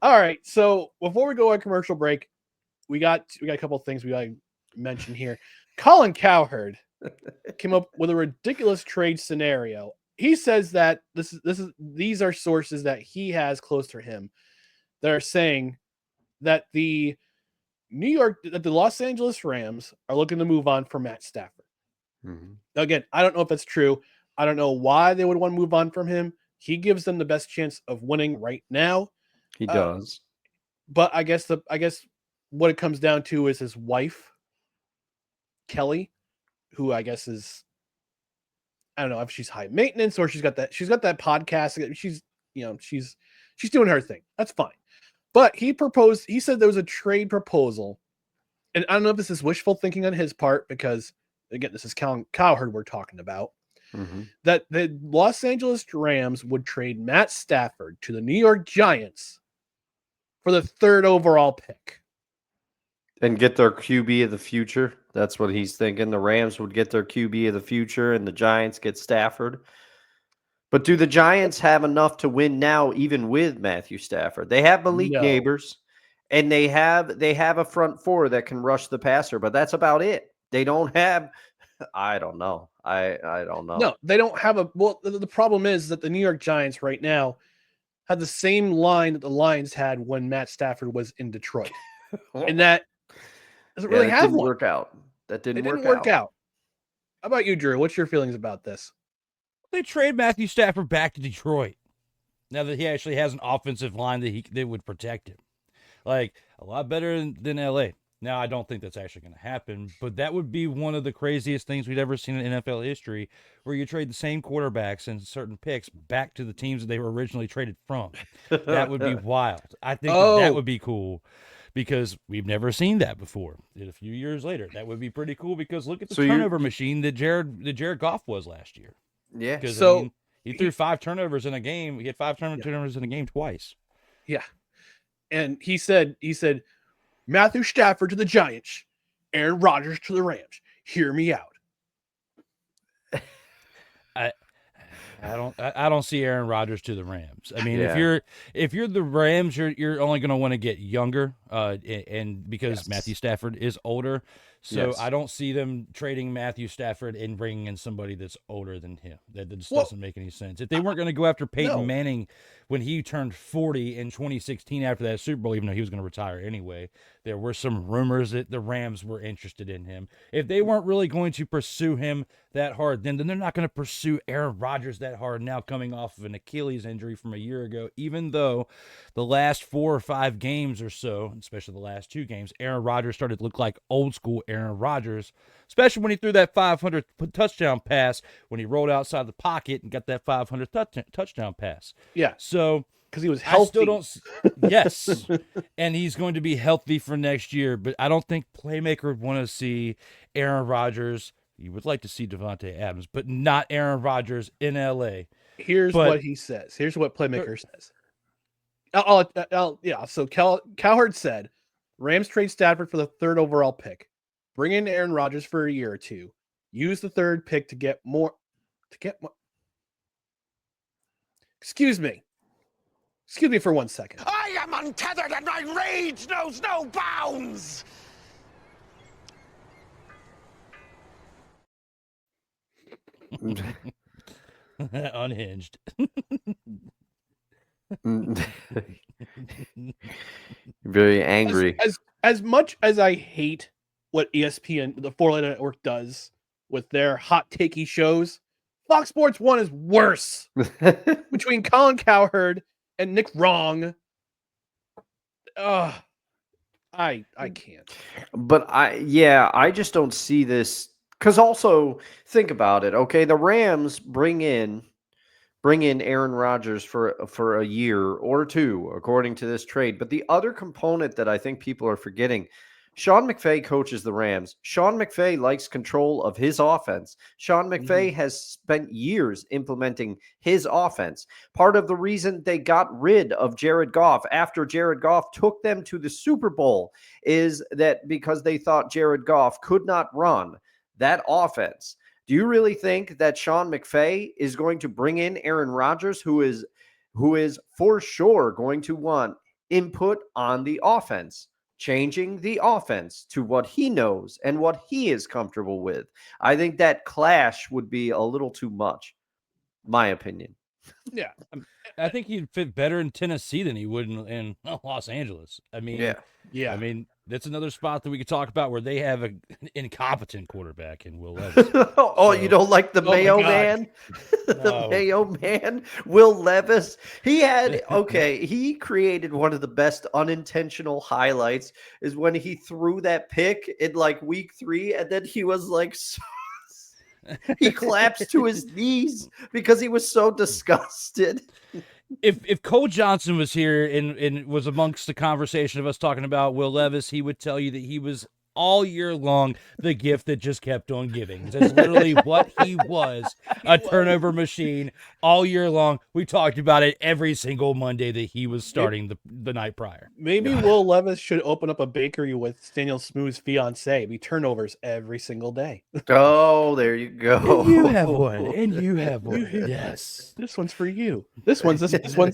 All right. So before we go on commercial break, we got a couple of things we got to mention here. Colin Cowherd came up with a ridiculous trade scenario. He says that these are sources that he has close to him that are saying that the Los Angeles Rams are looking to move on from Matt Stafford. Mm-hmm. Again, I don't know if that's true. I don't know why they would want to move on from him. He gives them the best chance of winning right now. He does. But I guess what it comes down to is his wife, Kelly, who I guess is, I don't know if she's high maintenance or she's got that podcast. She's doing her thing. That's fine. But he said there was a trade proposal. And I don't know if this is wishful thinking on his part, because again, this is Colin Cowherd we're talking about, that the Los Angeles Rams would trade Matt Stafford to the New York Giants for the 3rd overall pick. And get their QB of the future. That's what he's thinking. The Rams would get their QB of the future and the Giants get Stafford. But do the Giants have enough to win now, even with Matthew Stafford? They have Malik Neighbors, and they have a front 4 that can rush the passer, but that's about it. They don't have – I don't know. I don't know. No, they don't have a – well, the problem is that the New York Giants right now have the same line that the Lions had when Matt Stafford was in Detroit. And that doesn't really have one. That didn't work out. How about you, Drew? What's your feelings about this? They trade Matthew Stafford back to Detroit now that he actually has an offensive line that would protect him. Like, a lot better than L.A. Now, I don't think that's actually going to happen, but that would be one of the craziest things we'd ever seen in NFL history, where you trade the same quarterbacks and certain picks back to the teams that they were originally traded from. That would be wild. I think that would be cool because we've never seen that before. A few years later, that would be pretty cool because look at the turnover machine that Jared Goff was last year. Yeah. Because So he threw 5 turnovers in a game. He had 5 turnovers in a game twice. yeah, and he said Matthew Stafford to the Giants, Aaron Rodgers to the Rams. Hear me out. I don't see Aaron Rodgers to the Rams. I mean, Yeah. if you're the Rams, you're only going to want to get younger, and because Matthew Stafford is older, so I don't see them trading Matthew Stafford and bringing in somebody that's older than him. That just doesn't make any sense. If they weren't going to go after Peyton Manning when he turned 40 in 2016 after that Super Bowl, even though he was going to retire anyway, there were some rumors that the Rams were interested in him. If they weren't really going to pursue him that hard, then they're not going to pursue Aaron Rodgers that hard now, coming off of an Achilles injury from a year ago, even though the last 4 or 5 games or so, especially the last 2 games, Aaron Rodgers started to look like old school Aaron Rodgers, especially when he threw that 500 touchdown pass when he rolled outside the pocket and got that 500 touchdown pass. Yeah. So because he was healthy. I still don't. Yes, and he's going to be healthy for next year. But I don't think Playmaker would want to see Aaron Rodgers. You would like to see Devontae Adams, but not Aaron Rodgers in L.A. Here's what he says. Here's what Playmaker says. So Cowherd said, Rams trade Stafford for the 3rd overall pick. Bring in Aaron Rodgers for a year or 2. Use the 3rd pick to get more. Excuse me for 1 second. I am untethered and my rage knows no bounds. Unhinged. Very angry. As much as I hate what ESPN, the 4-letter network, does with their hot takey shows, Fox Sports 1 is worse. Between Colin Cowherd and Nick Wrong. I can't. But I just don't see this, because also think about it. Okay, the Rams bring in Aaron Rodgers for a year or 2, according to this trade. But the other component that I think people are forgetting, Sean McVay coaches the Rams. Sean McVay likes control of his offense. Sean McVay has spent years implementing his offense. Part of the reason they got rid of Jared Goff after Jared Goff took them to the Super Bowl is that because they thought Jared Goff could not run that offense. Do you really think that Sean McVay is going to bring in Aaron Rodgers, who is for sure going to want input on the offense, changing the offense to what he knows and what he is comfortable with? I think that clash would be a little too much, my opinion. Yeah. I think he'd fit better in Tennessee than he would in Los Angeles. I mean, yeah. I mean, that's another spot that we could talk about where they have an incompetent quarterback in Will Levis. You don't like the Mayo Man? The Mayo Man, Will Levis. He created one of the best unintentional highlights is when he threw that pick in like week 3, and then he was like, he collapsed to his knees because he was so disgusted. If Cole Johnson was here and was amongst the conversation of us talking about Will Levis, he would tell you that he was all year long the gift that just kept on giving. That's literally what he was, a turnover machine all year long. We talked about it every single Monday that he was starting the night prior. Maybe Will Levis should open up a bakery with Daniel Smooth's fiance. Be turnovers every single day. Oh, there you go. And you have one. And you have one. Yes. This one's for you. This one's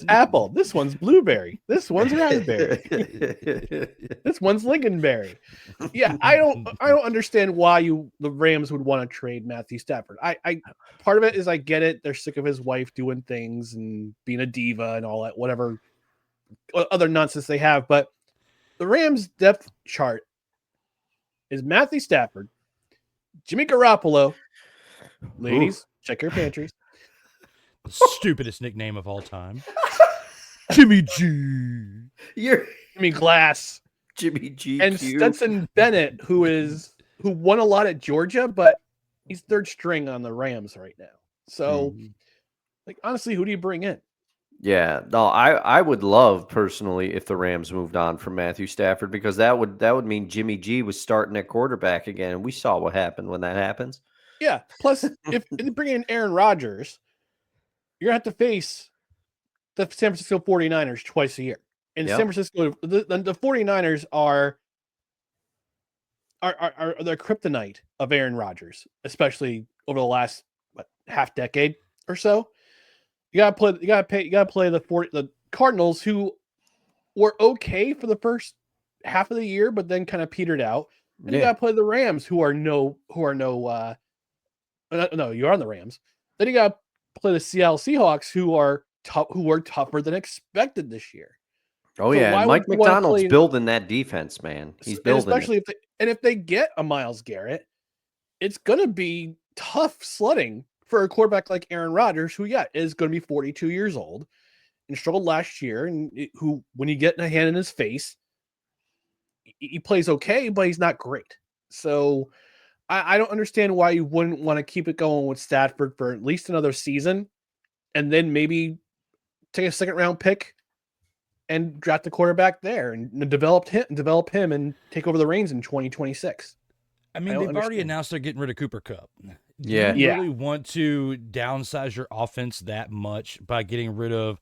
apple. This one's blueberry. This one's raspberry. This one's lingonberry. Yeah, I don't understand why the Rams would want to trade Matthew Stafford. I part of it is I get it. They're sick of his wife doing things and being a diva and all that, whatever other nonsense they have. But the Rams depth chart is Matthew Stafford, Jimmy Garoppolo. Ladies, check your pantries. The stupidest nickname of all time. Jimmy G. Jimmy Glass. Jimmy G. and Stetson Bennett, who won a lot at Georgia, but he's third string on the Rams right now. So, like, honestly, who do you bring in? Yeah, no, I would love personally if the Rams moved on from Matthew Stafford, because that would mean Jimmy G was starting at quarterback again, and we saw what happened when that happens. Yeah. Plus, if you bring in Aaron Rodgers, you're gonna have to face the San Francisco 49ers twice a year. And San Francisco, the 49ers are the kryptonite of Aaron Rodgers, especially over the last half decade or so. You gotta play the Cardinals, who were okay for the first half of the year, but then kind of petered out. And you gotta play the Rams, you're on the Rams. Then you gotta play the Seattle Seahawks, who are tougher than expected this year. Oh, So yeah, Mike McDonald's building that defense, man. He's building, especially if they get a Miles Garrett, it's gonna be tough sledding for a quarterback like Aaron Rodgers, who is going to be 42 years old and struggled last year, and who, when you get a hand in his face, he plays okay, but he's not great. So I don't understand why you wouldn't want to keep it going with Stafford for at least another season, and then maybe take a second round pick and draft the quarterback there and develop him and take over the reins in 2026. I mean, they've already announced they're getting rid of Cooper Kupp. Yeah. Do you really want to downsize your offense that much by getting rid of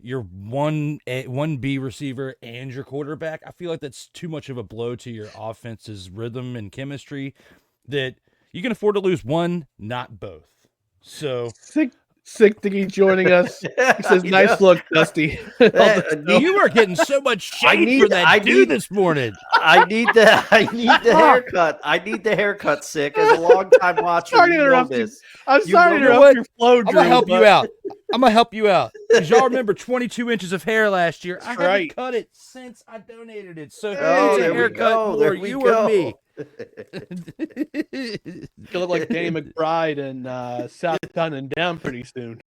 your 1B receiver and your quarterback? I feel like that's too much of a blow to your offense's rhythm and chemistry, that you can afford to lose one, not both. So Sick Dicky joining us. He says, "Nice look, Dusty." You are getting so much shade for that dude this morning. I need the haircut. I need the haircut, Sick. As a long-time watcher, sorry to interrupt you. I'm sorry to interrupt your flow, Drew. I'm gonna help you out. I'm gonna help you out, because y'all remember 22 inches of hair last year. I haven't cut it since I donated it. So who needs a haircut more, you or me? You look like Danny McBride and South Counting Down pretty soon.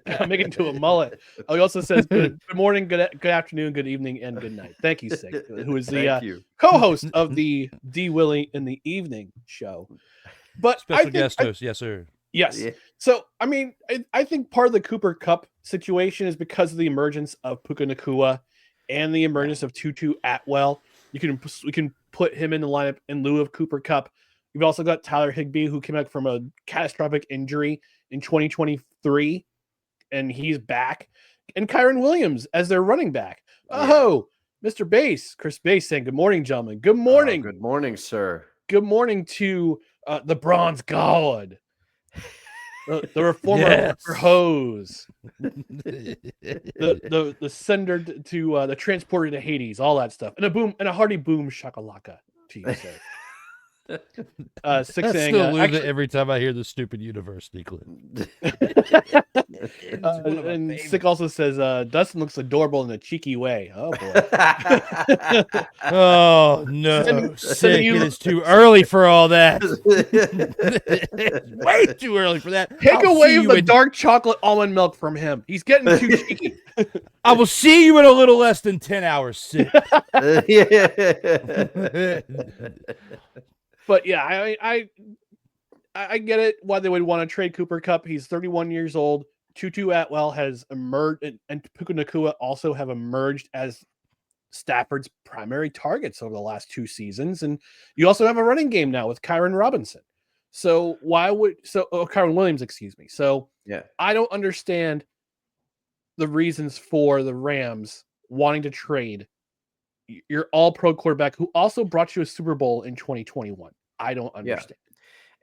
I'm making to a mullet. Oh, he also says good morning, good afternoon, good evening, and good night. Thank you, Sig, who is the co-host of the D. Willie in the Evening show. But special guest host, yes, sir. Yes. Yeah. So, I mean, I think part of the Cooper Kupp situation is because of the emergence of Puka Nacua and the emergence of Tutu Atwell. We can put him in the lineup in lieu of Cooper Kupp. We've also got Tyler Higbee, who came back from a catastrophic injury in 2023, and he's back. And Kyron Williams as their running back. Oh, Mr. Bass, Chris Bass saying, "Good morning, gentlemen. Good morning. Good morning, sir. Good morning to the Bronze God, the reformer Firehose, the sender to the transporter to Hades, all that stuff, and a hearty boom shakalaka to you, sir." Six saying, still lose it every time I hear the stupid university clip. And Sick also says, "Dustin looks adorable in a cheeky way." Oh boy. Oh no, Sick, it is too early for all that. Way too early for that. Take away the dark chocolate almond milk from him. He's getting too cheeky. I will see you in a little less than 10 hours, Sick. But yeah, I get it why they would want to trade Cooper Kupp. He's 31 years old. Tutu Atwell has emerged, and Puka Nacua also have emerged as Stafford's primary targets over the last 2 seasons. And you also have a running game now with Kyron Robinson. So Kyron Williams, excuse me. So I don't understand the reasons for the Rams wanting to trade your all-pro quarterback who also brought you a Super Bowl in 2021. I don't understand.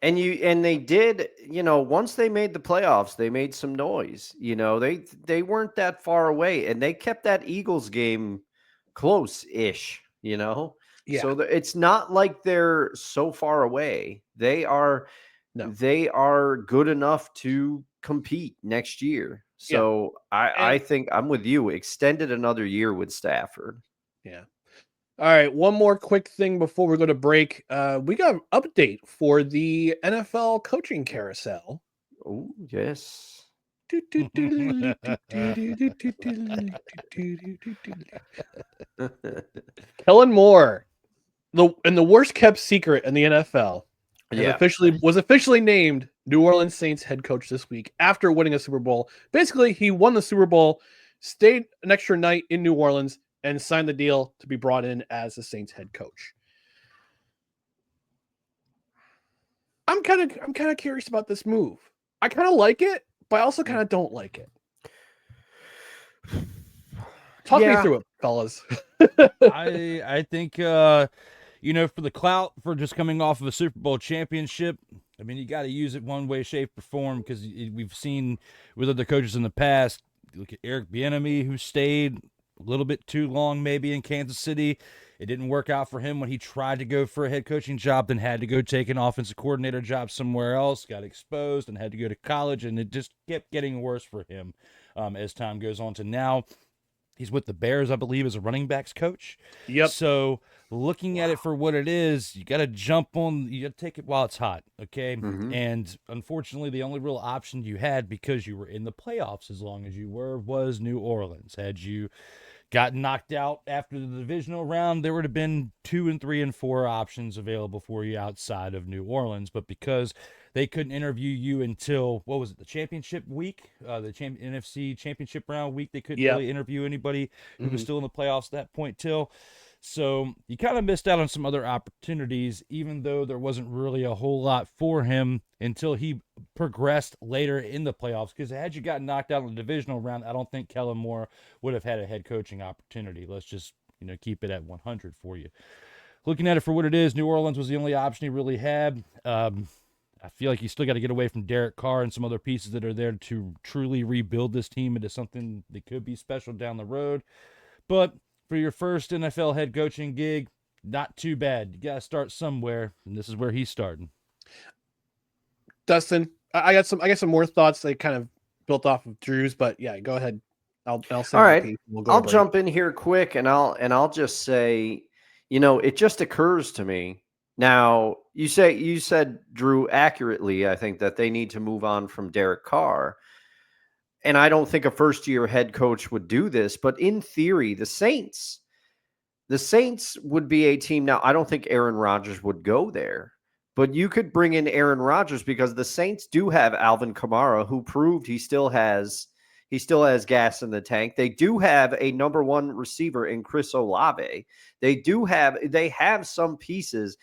And they did, once they made the playoffs, they made some noise. They weren't that far away, and they kept that Eagles game close-ish, Yeah. So it's not like they're so far away. They are good enough to compete next year. So I think I'm with you. Extended another year with Stafford. Yeah. All right. One more quick thing before we go to break. We got an update for the NFL coaching carousel. Oh, yes. Kellen Moore, the worst kept secret in the NFL, was officially named New Orleans Saints head coach this week after winning a Super Bowl. Basically, he won the Super Bowl, stayed an extra night in New Orleans, and signed the deal to be brought in as the Saints head coach. I'm kind of curious about this move. I kind of like it, but I also kind of don't like it. Talk me through it, fellas. I think for the clout for just coming off of a Super Bowl championship, I mean, you got to use it one way, shape, or form, because we've seen with other coaches in the past. Look at Eric Bieniemy, who stayed a little bit too long maybe in Kansas City. It didn't work out for him when he tried to go for a head coaching job, then had to go take an offensive coordinator job somewhere else, got exposed, and had to go to college, and it just kept getting worse for him as time goes on to now. He's with the Bears, I believe, as a running backs coach. Yep. So looking at it for what it is, you got to you got to take it while it's hot, okay? Mm-hmm. And unfortunately, the only real option you had, because you were in the playoffs as long as you were, was New Orleans. Had you got knocked out after the divisional round, there would have been 2 and 3 and 4 options available for you outside of New Orleans. But because they couldn't interview you until, what was it, the championship week, NFC championship round week, they couldn't really interview anybody who was still in the playoffs at that point till. So you kind of missed out on some other opportunities, even though there wasn't really a whole lot for him until he progressed later in the playoffs. Because had you gotten knocked out in the divisional round, I don't think Kellen Moore would have had a head coaching opportunity. Let's just keep it at 100 for you. Looking at it for what it is, New Orleans was the only option he really had. I feel like you still got to get away from Derek Carr and some other pieces that are there to truly rebuild this team into something that could be special down the road. But for your first NFL head coaching gig, not too bad. You got to start somewhere, and this is where he's starting. Dustin, I got some more thoughts they kind of built off of Drew's, but yeah, go ahead. I'll say all right. I'll jump in here quick, and I'll just say, it just occurs to me. Now, you said, Drew, accurately, I think, that they need to move on from Derek Carr. And I don't think a first-year head coach would do this, but in theory, the Saints would be a team. Now, I don't think Aaron Rodgers would go there, but you could bring in Aaron Rodgers because the Saints do have Alvin Kamara, who proved he still has gas in the tank. They do have a number one receiver in Chris Olave. They have some pieces.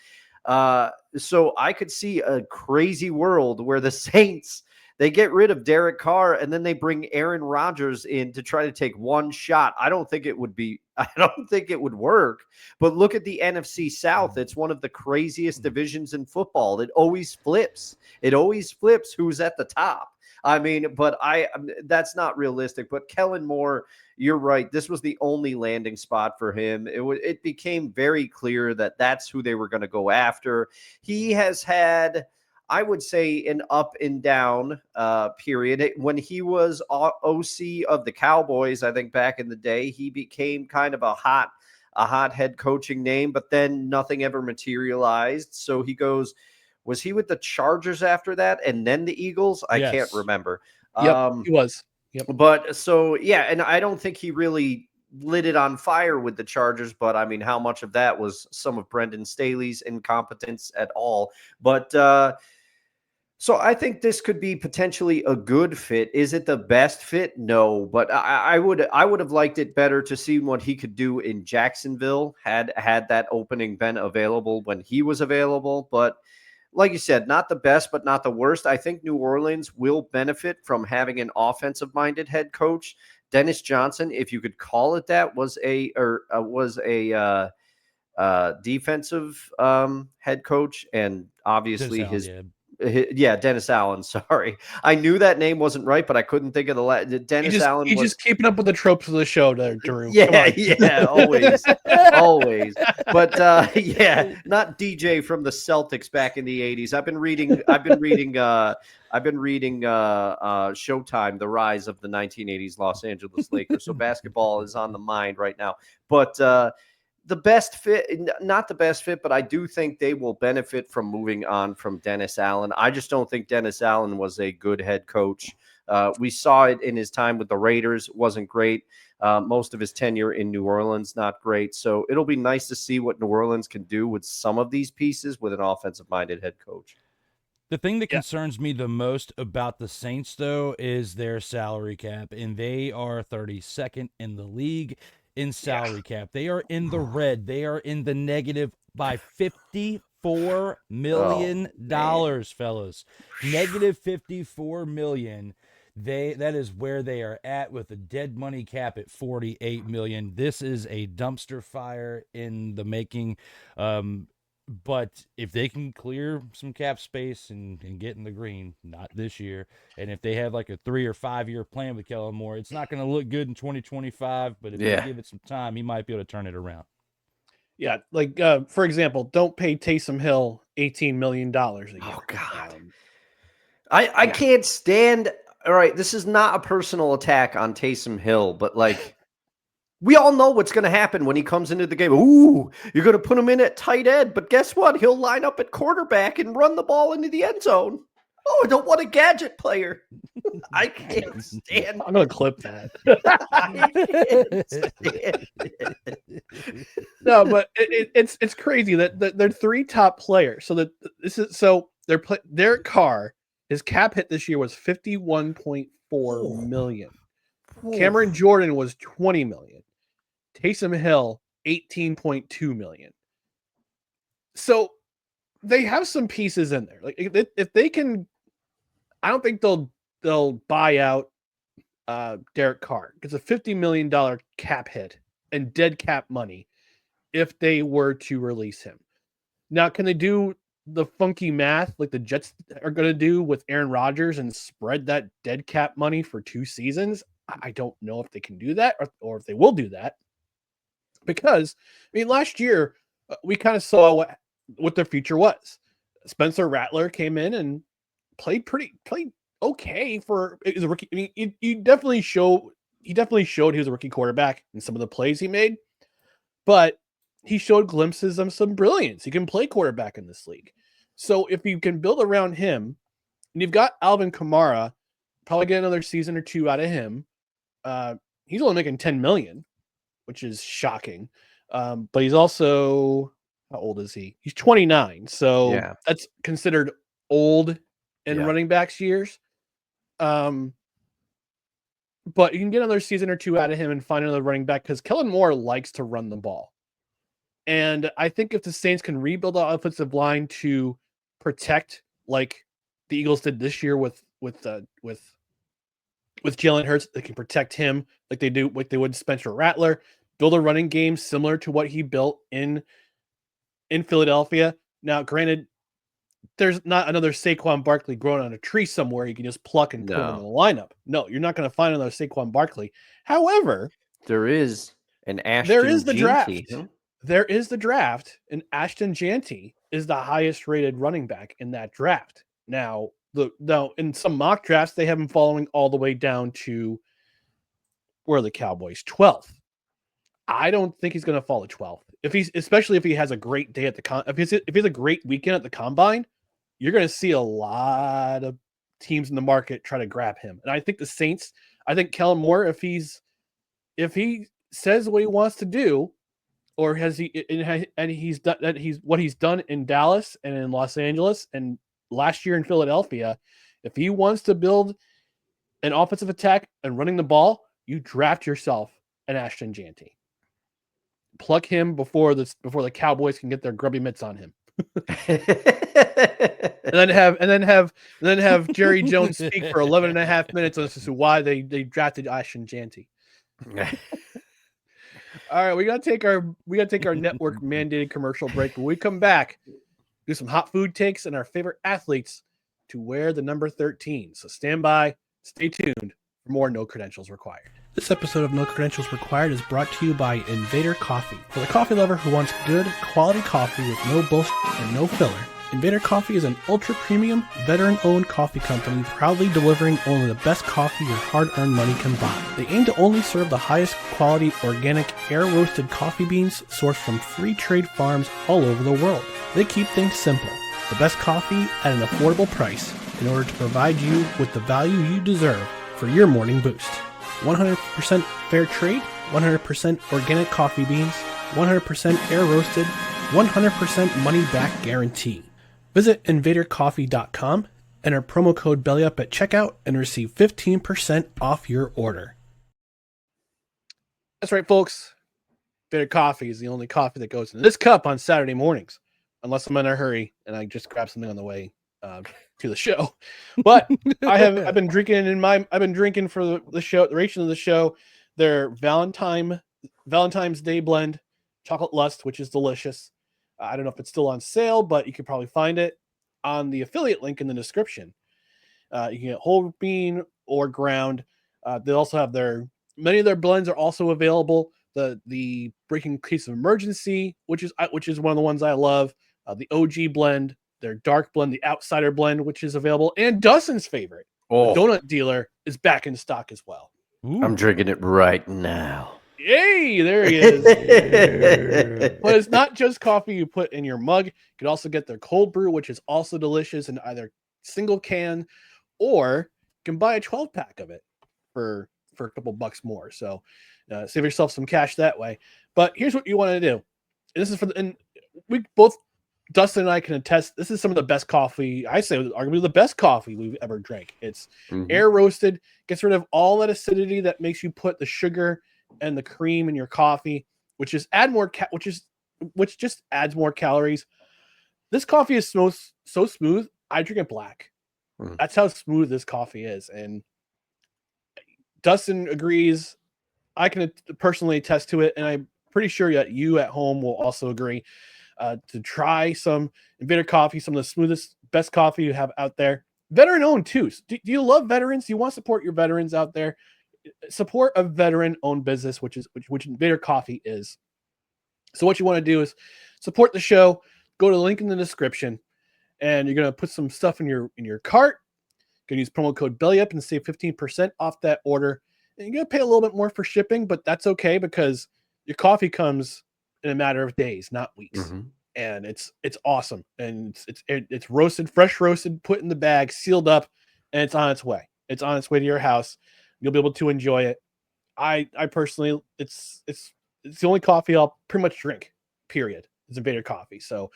So I could see a crazy world where the Saints, they get rid of Derek Carr and then they bring Aaron Rodgers in to try to take one shot. I don't think it would work. But look at the NFC South. It's one of the craziest divisions in football. It always flips. Who's at the top. I mean, but that's not realistic. But Kellen Moore, you're right. This was the only landing spot for him. It became very clear that that's who they were going to go after. He has had, I would say, an up and down period. When he was OC of the Cowboys, I think back in the day, he became kind of a hot head coaching name, but then nothing ever materialized. So he goes, was he with the Chargers after that and then the Eagles? I can't remember. Yep, he was. Yep. But so, yeah, and I don't think he really lit it on fire with the Chargers, but I mean, how much of that was some of Brendan Staley's incompetence at all? But so I think this could be potentially a good fit. Is it the best fit? No, but I would have liked it better to see what he could do in Jacksonville had that opening been available when he was available. But like you said, not the best, but not the worst. I think New Orleans will benefit from having an offensive-minded head coach. Dennis Johnson, if you could call it that, was a defensive head coach, and obviously Dennis Allen. Sorry, I knew that name wasn't right, but I couldn't think of the last. Dennis Allen. He's just keeping up with the tropes of the show, there, Drew. Yeah, always. But not DJ from the Celtics back in the '80s. I've been reading Showtime, The Rise of the 1980s Los Angeles Lakers. So basketball is on the mind right now. But the best fit, not the best fit, but I do think they will benefit from moving on from Dennis Allen. I just don't think Dennis Allen was a good head coach We saw it in his time with the Raiders. It wasn't great. Most of his tenure in New Orleans, not great. So it'll be nice to see what New Orleans can do with some of these pieces with an offensive-minded head coach. The thing that concerns me the most about the Saints, though, is their salary cap, and they are 32nd in the league in salary cap. They are in the red. They are in the negative by $54 million, fellas. Negative $54 million. That is where they are at with a dead money cap at $48 million. This is a dumpster fire in the making. But if they can clear some cap space and get in the green, not this year, and if they have like a 3 or 5 year plan with Kellen Moore, it's not going to look good in 2025. But if they give it some time, he might be able to turn it around. Yeah, like for example, don't pay Taysom Hill $18 million a year. Oh God, I can't stand. All right, this is not a personal attack on Taysom Hill, but like we all know what's going to happen when he comes into the game. Ooh, you're going to put him in at tight end, but guess what? He'll line up at quarterback and run the ball into the end zone. Oh, I don't want a gadget player. I can't stand. I'm going to clip that. No, but it's crazy that they're 3 top players. So Derek Carr, his cap hit this year was $51.4 million. Cameron Jordan was $20 million. Taysom Hill, $18.2 million. So they have some pieces in there. Like if they can, I don't think they'll buy out Derek Carr. It's a $50 million cap hit and dead cap money if they were to release him. Now, can they do the funky math like the Jets are going to do with Aaron Rodgers and spread that dead cap money for 2 seasons? I don't know if they can do that or if they will do that. Because, I mean, last year we kind of saw what their future was. Spencer Rattler came in and played okay for as a rookie. I mean, he definitely showed he was a rookie quarterback in some of the plays he made, but he showed glimpses of some brilliance. He can play quarterback in this league. So if you can build around him, and you've got Alvin Kamara, probably get another season or 2 out of him. He's only making $10 million, which is shocking. But he's also, how old is he? He's 29. So that's considered old in running backs years. But you can get another season or 2 out of him and find another running back because Kellen Moore likes to run the ball. And I think if the Saints can rebuild the offensive line to protect like the Eagles did this year with Jalen Hurts, they can protect him like they would Spencer Rattler, build a running game similar to what he built in Philadelphia. Now, granted, there's not another Saquon Barkley growing on a tree somewhere you can just pluck and put him in the lineup. No, you're not going to find another Saquon Barkley. However, there is the draft. There is the draft, and Ashton Jeanty is the highest rated running back in that draft. Now, in some mock drafts, they have him following all the way down to where are the Cowboys? 12th. I don't think he's going to fall to 12th. Especially if he has a great day at the if he has a great weekend at the combine, you're going to see a lot of teams in the market try to grab him. And I think the Saints, I think Kellen Moore, if he says what he wants to do, or he's what he's done in Dallas and in Los Angeles and last year in Philadelphia, if he wants to build an offensive attack and running the ball, you draft yourself an Ashton Jeanty. Pluck him before the Cowboys can get their grubby mitts on him. and then have Jerry Jones speak for 11 and a half minutes as to why they drafted Ashton Jeanty. All right, we gotta take our network mandated commercial break. When we come back, do some hot food takes and our favorite athletes to wear the number 13. So stand by, stay tuned for more No Credentials Required. This episode of No Credentials Required is brought to you by Invader Coffee. For the coffee lover who wants good, quality coffee with no bullshit and no filler, Invader Coffee is an ultra-premium, veteran-owned coffee company proudly delivering only the best coffee your hard-earned money can buy. They aim to only serve the highest quality, organic, air-roasted coffee beans sourced from free trade farms all over the world. They keep things simple. The best coffee at an affordable price in order to provide you with the value you deserve for your morning boost. 100% fair trade, 100% organic coffee beans, 100% air roasted, 100% money back guarantee. Visit invadercoffee.com, enter promo code BELLYUP at checkout, and receive 15% off your order. That's right, folks. Invader Coffee is the only coffee that goes in this cup on Saturday mornings, unless I'm in a hurry and I just grab something on the way to the show. But I've been drinking for the show, the duration of the show, their Valentine's Day blend, Chocolate Lust, which is delicious. I don't know if it's still on sale, but you can probably find it on the affiliate link in the description. You can get whole bean or ground. They also have many of their blends are also available. The Breaking Case of Emergency, which is one of the ones I love. The OG blend, their dark blend, the Outsider blend, which is available, and Dustin's favorite, the Donut Dealer, is back in stock as well. Ooh. I'm drinking it right now. Yay, there he is. But it's not just coffee you put in your mug. You can also get their cold brew, which is also delicious in either single can, or you can buy a 12-pack of it for a couple bucks more. So save yourself some cash that way. But here's what you want to do. And this is and we both, Dustin and I, can attest, this is some of the best coffee, I say arguably the best coffee we've ever drank. It's air roasted, gets rid of all that acidity that makes you put the sugar and the cream in your coffee, which just adds more calories. This coffee is so smooth. I drink it black. That's how smooth this coffee is. And Dustin agrees. I can personally attest to it, and I'm pretty sure that you at home will also agree to try some Invader Coffee, some of the smoothest, best coffee you have out there. Veteran owned too. Do you love veterans? Do you want to support your veterans out there? Support a veteran owned business, which Invader Coffee is. So what you want to do is support the show. Go to the link in the description, and you're going to put some stuff in your cart. You can use promo code BELLYUP and save 15% off that order. And you're going to pay a little bit more for shipping, but that's okay because your coffee comes in a matter of days, not weeks. And it's awesome. And it's roasted, fresh roasted, put in the bag, sealed up, and it's on its way. It's on its way to your house. You'll be able to enjoy it. I personally, it's the only coffee I'll pretty much drink, period. It's Invader Coffee. So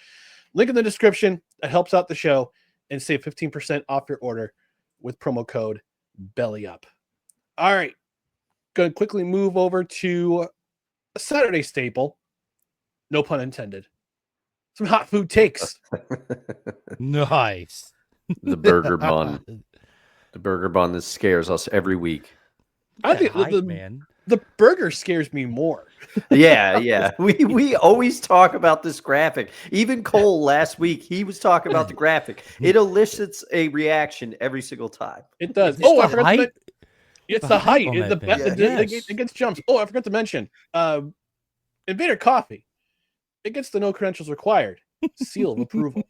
link in the description. That helps out the show, and save 15% off your order with promo code BELLYUP. All right. Going to quickly move over to a Saturday staple. No pun intended. Some hot food takes. Nice. The burger bun. The burger bun that scares us every week. I think the burger scares me more. Yeah. We always talk about this graphic. Even Cole last week, he was talking about the graphic. It elicits a reaction every single time. It does. It's I forgot to it's the height. It gets jumps. Oh, I forgot to mention. Invader Coffee. It gets the no credentials required seal of approval.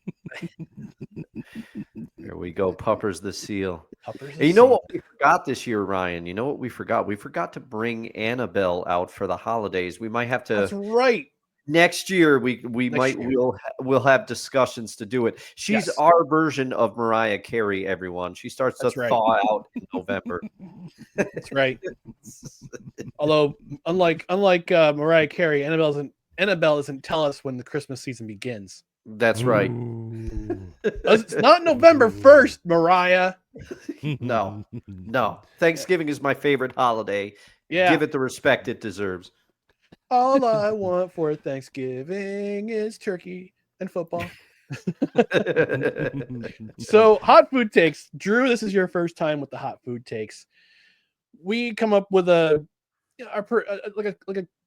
There we go. Puppers the seal. Puppers You know what we forgot this year, Ryan? You know what we forgot? We forgot to bring Annabelle out for the holidays. We might have to. That's right. Next year, we'll have discussions to do it. She's our version of Mariah Carey. Everyone, she starts to thaw out in November. That's right. Although, unlike Mariah Carey, Annabelle doesn't tell us when the Christmas season begins. That's right. It's not November 1st, Mariah. No. Thanksgiving is my favorite holiday. Yeah. Give it the respect it deserves. All I want for Thanksgiving is turkey and football. So, hot food takes. Drew, this is your first time with the hot food takes. We come up with a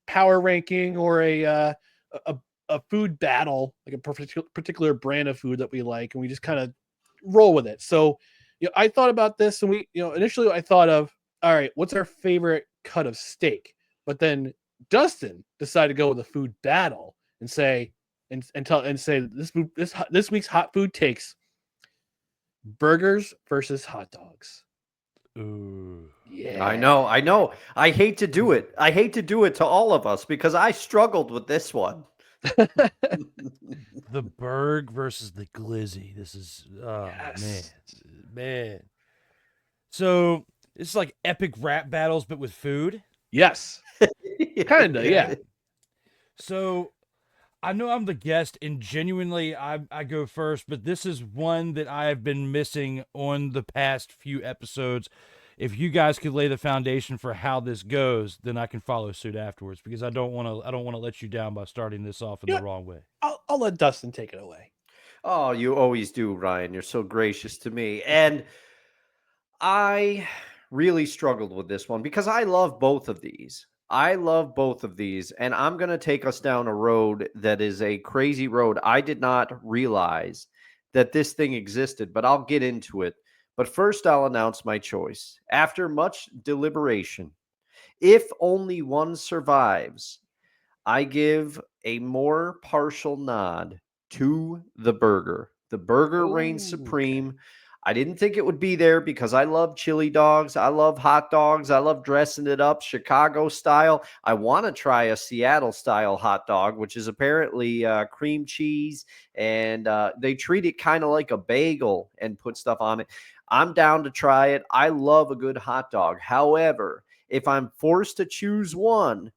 power ranking or a food battle, like a particular brand of food that we like, and we just kind of roll with it. So, I thought about this, and initially I thought of, all right, what's our favorite cut of steak? But then Dustin decided to go with a food battle and say this week's hot food takes: burgers versus hot dogs. Ooh. Yeah. I know. I hate to do it. I hate to do it to all of us because I struggled with this one. The Berg versus the Glizzy. This is man. So It's like epic rap battles, but with food. Yes. Kinda, yeah. So I know I'm the guest, and genuinely I go first, but this is one that I have been missing on the past few episodes. If you guys could lay the foundation for how this goes, then I can follow suit afterwards, because I don't want to let you down by starting this off in the wrong way. I'll let Dustin take it away. Oh, you always do, Ryan. You're so gracious to me. And I really struggled with this one because I love both of these. And I'm going to take us down a road that is a crazy road. I did not realize that this thing existed, but I'll get into it. But first, I'll announce my choice. After much deliberation, if only one survives, I give a more partial nod to the burger. The burger reigns supreme. I didn't think it would be there because I love chili dogs. I love hot dogs. I love dressing it up Chicago style. I want to try a Seattle style hot dog, which is apparently cream cheese, and they treat it kind of like a bagel and put stuff on it. I'm down to try it. I love a good hot dog. However, if I'm forced to choose one,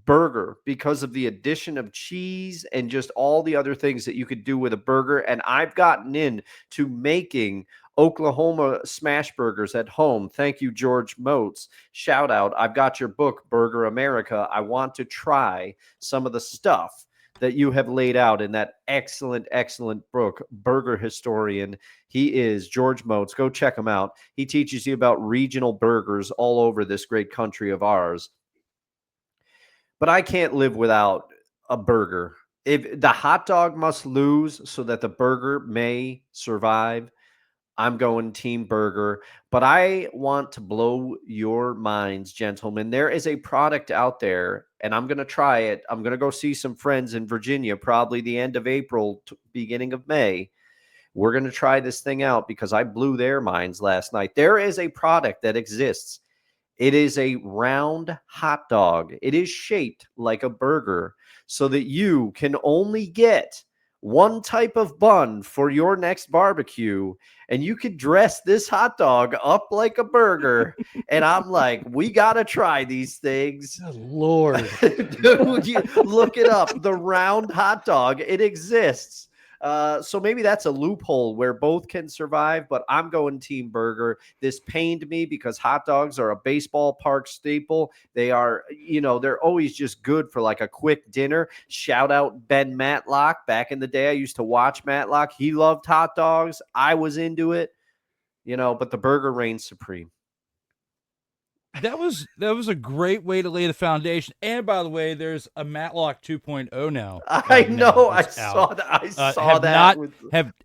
burger, because of the addition of cheese and just all the other things that you could do with a burger. And I've gotten into making Oklahoma smash burgers at home. Thank you, George Motes. Shout out. I've got your book, Burger America. I want to try some of the stuff that you have laid out in that excellent, excellent book, Burger Historian. He is George Motes. Go check him out. He teaches you about regional burgers all over this great country of ours. But I can't live without a burger. If the hot dog must lose so that the burger may survive, I'm going team burger. But I want to blow your minds, gentlemen. There is a product out there, and I'm going to try it. I'm going to go see some friends in Virginia, probably the end of April, beginning of May. We're going to try this thing out because I blew their minds last night. There is a product that exists. It is a round hot dog. It is shaped like a burger so that you can only get one type of bun for your next barbecue, and you could dress this hot dog up like a burger. And I'm like, we got to try these things. Good Lord. Dude, you look it up. The round hot dog. It exists. So maybe that's a loophole where both can survive, but I'm going team burger. This pained me because hot dogs are a baseball park staple. They are, they're always just good for like a quick dinner. Shout out Ben Matlock. Back in the day, I used to watch Matlock. He loved hot dogs. I was into it, but the burger reigns supreme. That was a great way to lay the foundation. And by the way, there's a Matlock 2.0 now. I know. I saw that. I saw that.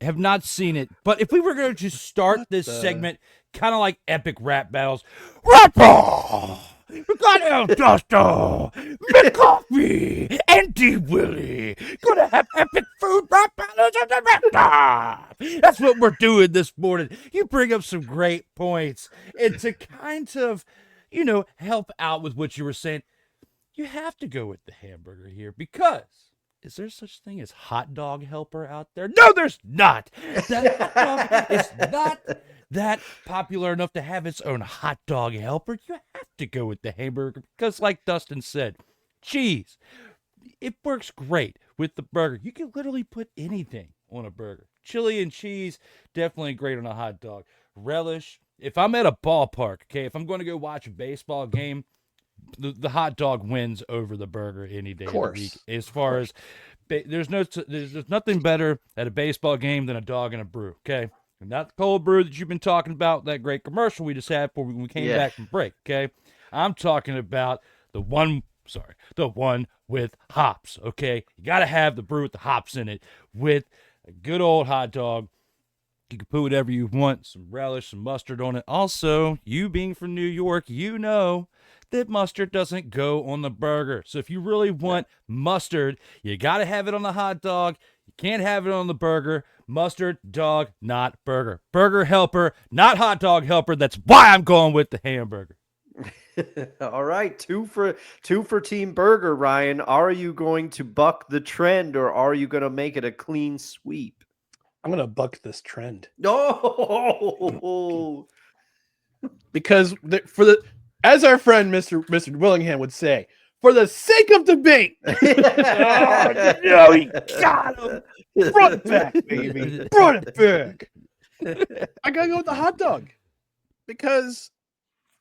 Have not seen it. But if we were going to start this segment kind of like epic rap battles, rapper, we got El Dustin, McCarthy, and D Willie. Gonna have epic food rap battles at the rap. That's what we're doing this morning. You bring up some great points. And to kind of help out with what you were saying, you have to go with the hamburger here because is there such thing as hot dog helper out there? No, there's not. That hot dog is not that popular enough to have its own hot dog helper. You have to go with the hamburger because, like Dustin said, cheese. It works great with the burger. You can literally put anything on a burger. Chili and cheese, definitely great on a hot dog. Relish. If I'm at a ballpark, okay, if I'm going to go watch a baseball game, the hot dog wins over the burger any day of the week. As far as there's nothing better at a baseball game than a dog and a brew, okay? And not the cold brew that you've been talking about, that great commercial we just had before we came back from break, okay? I'm talking about the one with hops, okay? You got to have the brew with the hops in it with a good old hot dog. You can put whatever you want, some relish, some mustard on it. Also, you being from New York, you know that mustard doesn't go on the burger. So if you really want mustard, you got to have it on the hot dog. You can't have it on the burger. Mustard, dog, not burger. Burger helper, not hot dog helper. That's why I'm going with the hamburger. All right, two for Team Burger, Ryan. Are you going to buck the trend or are you going to make it a clean sweep? I'm going to buck this trend. No. because as our friend Mr. Willingham would say, for the sake of debate. No, he got him. Brought it back, baby. Brought it back. I gotta go with the hot dog because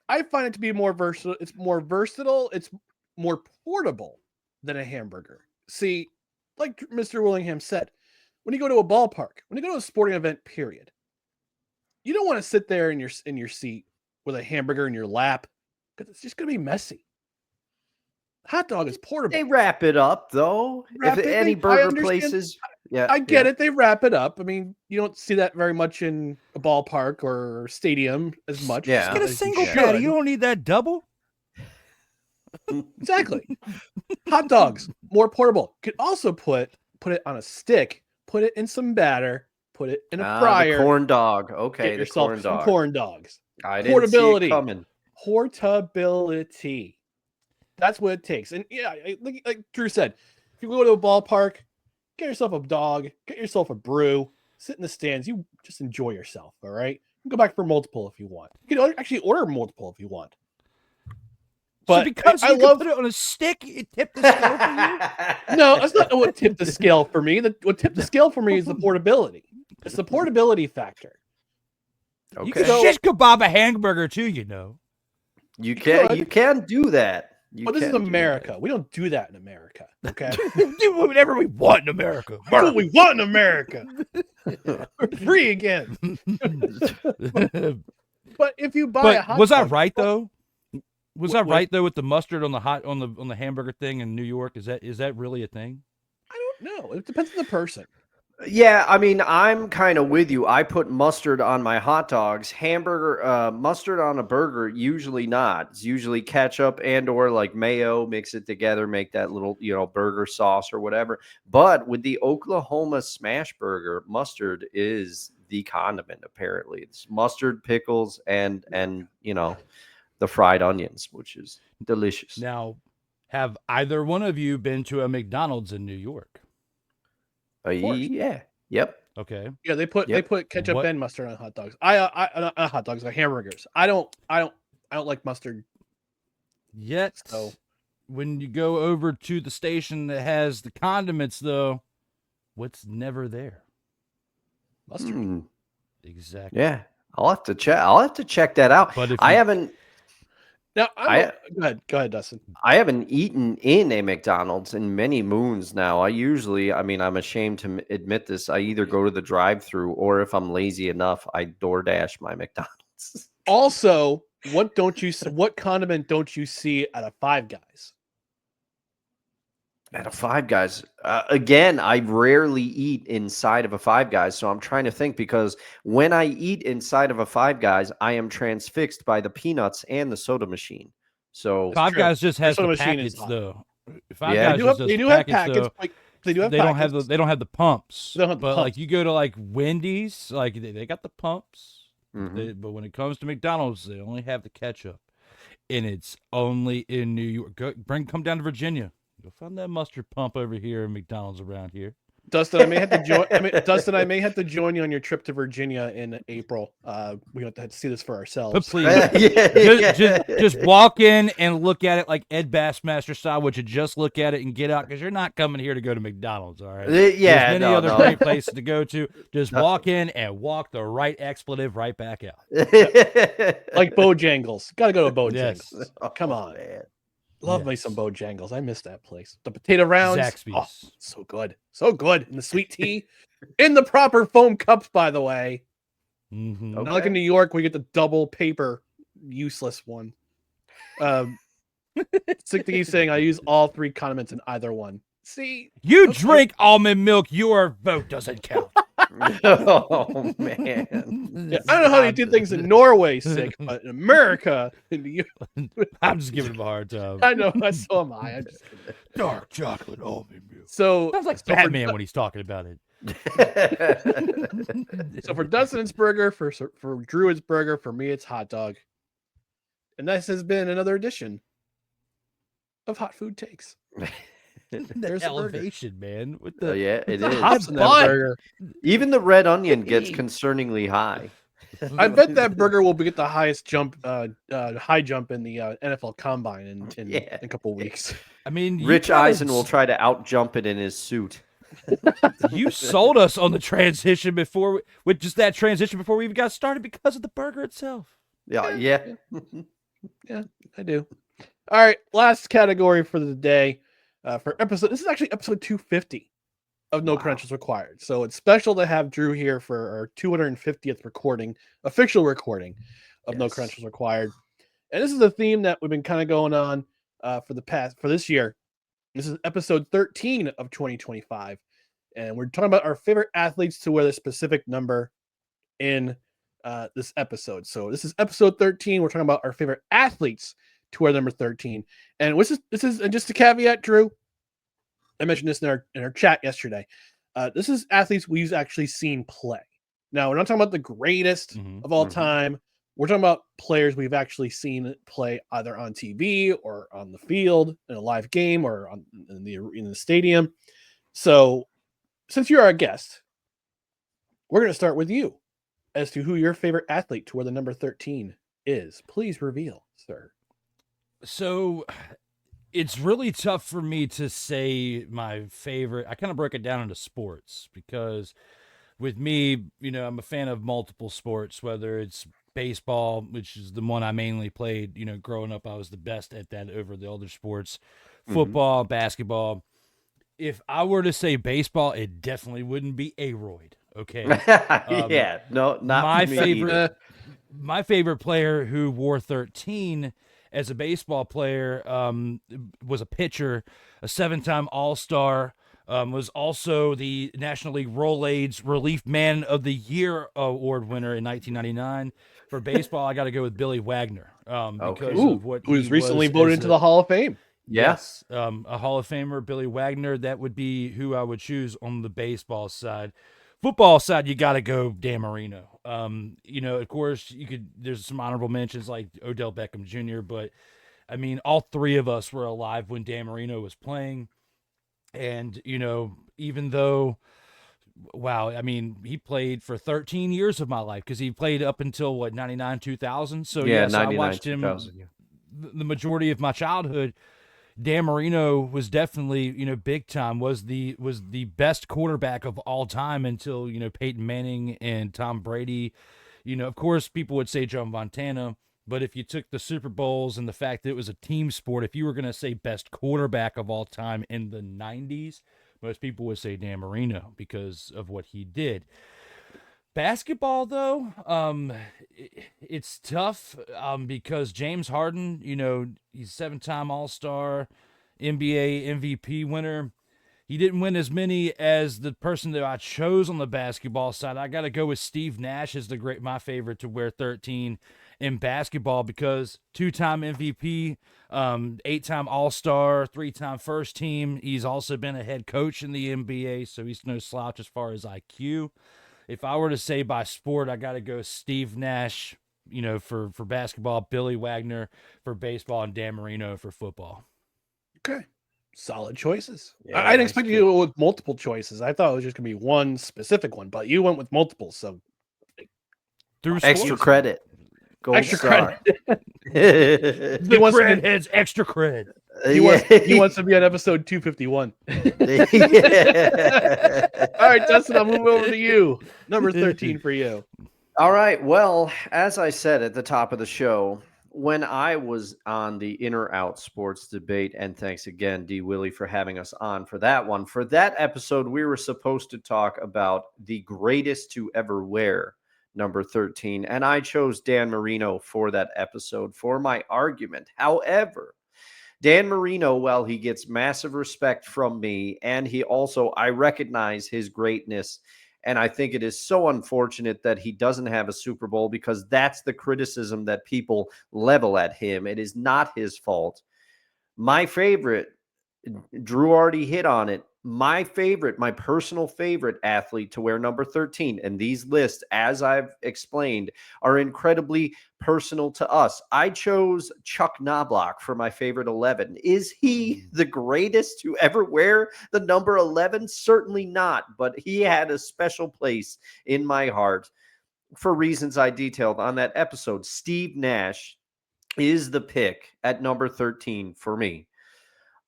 I find it to be more versatile. It's more versatile. It's more portable than a hamburger. See, like Mr. Willingham said, when you go to a ballpark, when you go to a sporting event, period, you don't want to sit there in your seat with a hamburger in your lap because it's just gonna be messy. Hot dog is portable. They wrap it up though. If any burger places, I get it. They wrap it up. I mean, you don't see that very much in a ballpark or stadium as much. Yeah. Just get a single patty. You don't need that double. Exactly. Hot dogs, more portable. Could also put it on a stick, put it in some batter, put it in a fryer. The corn dog. Okay, Get the yourself corn some dog. corn dogs. I didn't see it coming. Portability. That's what it takes. And yeah, like Drew said, if you go to a ballpark, get yourself a dog, get yourself a brew, sit in the stands. You just enjoy yourself. All right. You can go back for multiple if you want. You can actually order multiple if you want. But so because I you love can put it on a stick, it tipped the scale for you? No, that's not what tipped the scale for me. What tipped the scale for me is the portability. It's the portability factor. Okay. You can shish kebab a hamburger too, you know. You can do that. But this is America. We don't do that in America. Okay. We do whatever we want in America. That's what we want in America. We're free again. But if you buy a hot was I dog, right though? Was I right though with the mustard on the hamburger thing in New York? Is that really a thing? I don't know. It depends on the person. Yeah, I mean, I'm kind of with you. I put mustard on my hot dogs. Hamburger, mustard on a burger, usually not. It's usually ketchup and or like mayo, mix it together, make that little, burger sauce or whatever. But with the Oklahoma smash burger, mustard is the condiment, apparently. It's mustard, pickles, and the fried onions, which is delicious. Now, have either one of you been to a McDonald's in New York? Yeah. Yep. Okay. Yeah, they put ketchup and mustard on hot dogs. Not hot dogs, like hamburgers. I don't like mustard. Yet, So when you go over to the station that has the condiments, though, what's never there? Mustard. Exactly. Yeah. I'll have to check that out. But if I haven't. Now, go ahead, Dustin. I haven't eaten in a McDonald's in many moons now. I'm ashamed to admit this. I either go to the drive-thru or if I'm lazy enough, I DoorDash my McDonald's. Also, what condiment don't you see at a Five Guys? At a Five Guys, again, I rarely eat inside of a Five Guys, so I'm trying to think because when I eat inside of a Five Guys, I am transfixed by the peanuts and the soda machine. So Five Guys just has soda the machine packets, is hot. though. They do have packets. Though. Like, they do have. They packets. don't have the pumps. They don't have the but pumps. like you go to like Wendy's, like they got the pumps. Mhm. But when it comes to McDonald's, they only have the ketchup, and it's only in New York. Come down to Virginia. You'll find that mustard pump over here in McDonald's around here. Dustin, I may have to join. I may have to join you on your trip to Virginia in April. We have to see this for ourselves. But please, just walk in and look at it like Ed Bassmaster style, which you just look at it and get out because you're not coming here to go to McDonald's, all right? Yeah, There's many other great places to go to. Just walk in and walk the right expletive right back out. Like Bojangles. Got to go to Bojangles. Yes. Come on. Man. Love me some Bojangles. I miss that place. The potato rounds. Zaxby's. Oh, so good. So good. And the sweet tea in the proper foam cups, by the way. Mm-hmm. Not like in New York, we get the double paper, useless one. Sick to keep saying I use all three condiments in either one. See? You drink almond milk, your vote doesn't count. Oh man. Yeah, I don't know how they do things in Norway, sick, but in America, in the I'm just giving him a hard time. I know, so am I. I'm just kidding. Dark chocolate almond milk. So Sounds like so Batman when he's talking about it. So for Dustin, it's burger. For Drew, it's burger. For me, it's hot dog. And this has been another edition of Hot Food Takes. There's the burger. Elevation, man. With the Yeah, it The is. hops in that But- burger. Even the red onion gets concerningly high. I bet that burger will get the highest jump, high jump in the NFL Combine in a couple weeks. I mean, Rich Eisen will try to out jump it in his suit. You sold us on the transition before with just that transition before we even got started because of the burger itself. Yeah. Yeah, I do. All right, last category for the day. This is actually episode 250 of No Credentials Required. So it's special to have Drew here for our 250th official recording of No Credentials Required. And this is a theme that we've been kind of going on for this year. This is episode 13 of 2025. And we're talking about our favorite athletes to wear the specific number in this episode. So this is episode 13. We're talking about our favorite athletes to wear number 13. And this is and just a caveat, Drew. I mentioned this in our chat yesterday. This is athletes we've actually seen play. Now, we're not talking about the greatest of all time. We're talking about players we've actually seen play either on TV or on the field in a live game or in the stadium. So, since you're our guest, we're going to start with you as to who your favorite athlete to wear the number 13 is. Please reveal, sir. So it's really tough for me to say my favorite. I kind of break it down into sports because with me, I'm a fan of multiple sports, whether it's baseball, which is the one I mainly played, growing up. I was the best at that over the other sports, football, basketball. If I were to say baseball, it definitely wouldn't be A-Royd. Okay. No, not my me favorite. either. My favorite player who wore 13 as a baseball player was a pitcher, a 7-time All-Star, was also the National League Rolaids Relief Man of the Year award winner in 1999. For baseball, I got to go with Billy Wagner because of what who's recently voted into the Hall of Fame. Yes, a Hall of Famer, Billy Wagner. That would be who I would choose on the baseball side. Football side, you got to go Dan Marino. Of course, there's some honorable mentions like Odell Beckham Jr., but I mean, all three of us were alive when Dan Marino was playing. And, even though, he played for 13 years of my life because he played up until 99, 2000. So, so I watched him the majority of my childhood. Dan Marino was definitely, big time, was the best quarterback of all time until, Peyton Manning and Tom Brady. Of course, people would say Joe Montana, but if you took the Super Bowls and the fact that it was a team sport, if you were going to say best quarterback of all time in the 90s, most people would say Dan Marino because of what he did. Basketball, though, it's tough because James Harden, he's a 7-time All-Star, NBA MVP winner. He didn't win as many as the person that I chose on the basketball side. I got to go with Steve Nash as my favorite to wear 13 in basketball because 2-time MVP, 8-time All-Star, 3-time first team. He's also been a head coach in the NBA, so he's no slouch as far as IQ. If I were to say by sport, I got to go Steve Nash, for basketball, Billy Wagner for baseball, and Dan Marino for football. Okay. Solid choices. Yeah, I didn't expect you to go with multiple choices. I thought it was just going to be one specific one, but you went with multiple. So through extra credit. Gold extra star. credit. The cred heads extra cred. He wants to be on episode 251. All right, Dustin, I'll move over to you. Number 13 for you. All right. Well, as I said at the top of the show, when I was on the In or Out Sports Debate, and thanks again, D. Willie, for having us on for that one. For that episode, we were supposed to talk about the greatest to ever wear number 13, and I chose Dan Marino for that episode for my argument. However, Dan Marino, while he gets massive respect from me, and I recognize his greatness, and I think it is so unfortunate that he doesn't have a Super Bowl because that's the criticism that people level at him. It is not his fault. My favorite, Drew already hit on it, my personal favorite athlete to wear number 13, and these lists, as I've explained, are incredibly personal to us. I chose Chuck Knobloch for my favorite 11. Is he the greatest to ever wear the number 11? Certainly not, but he had a special place in my heart. for reasons I detailed on that episode, Steve Nash is the pick at number 13 for me.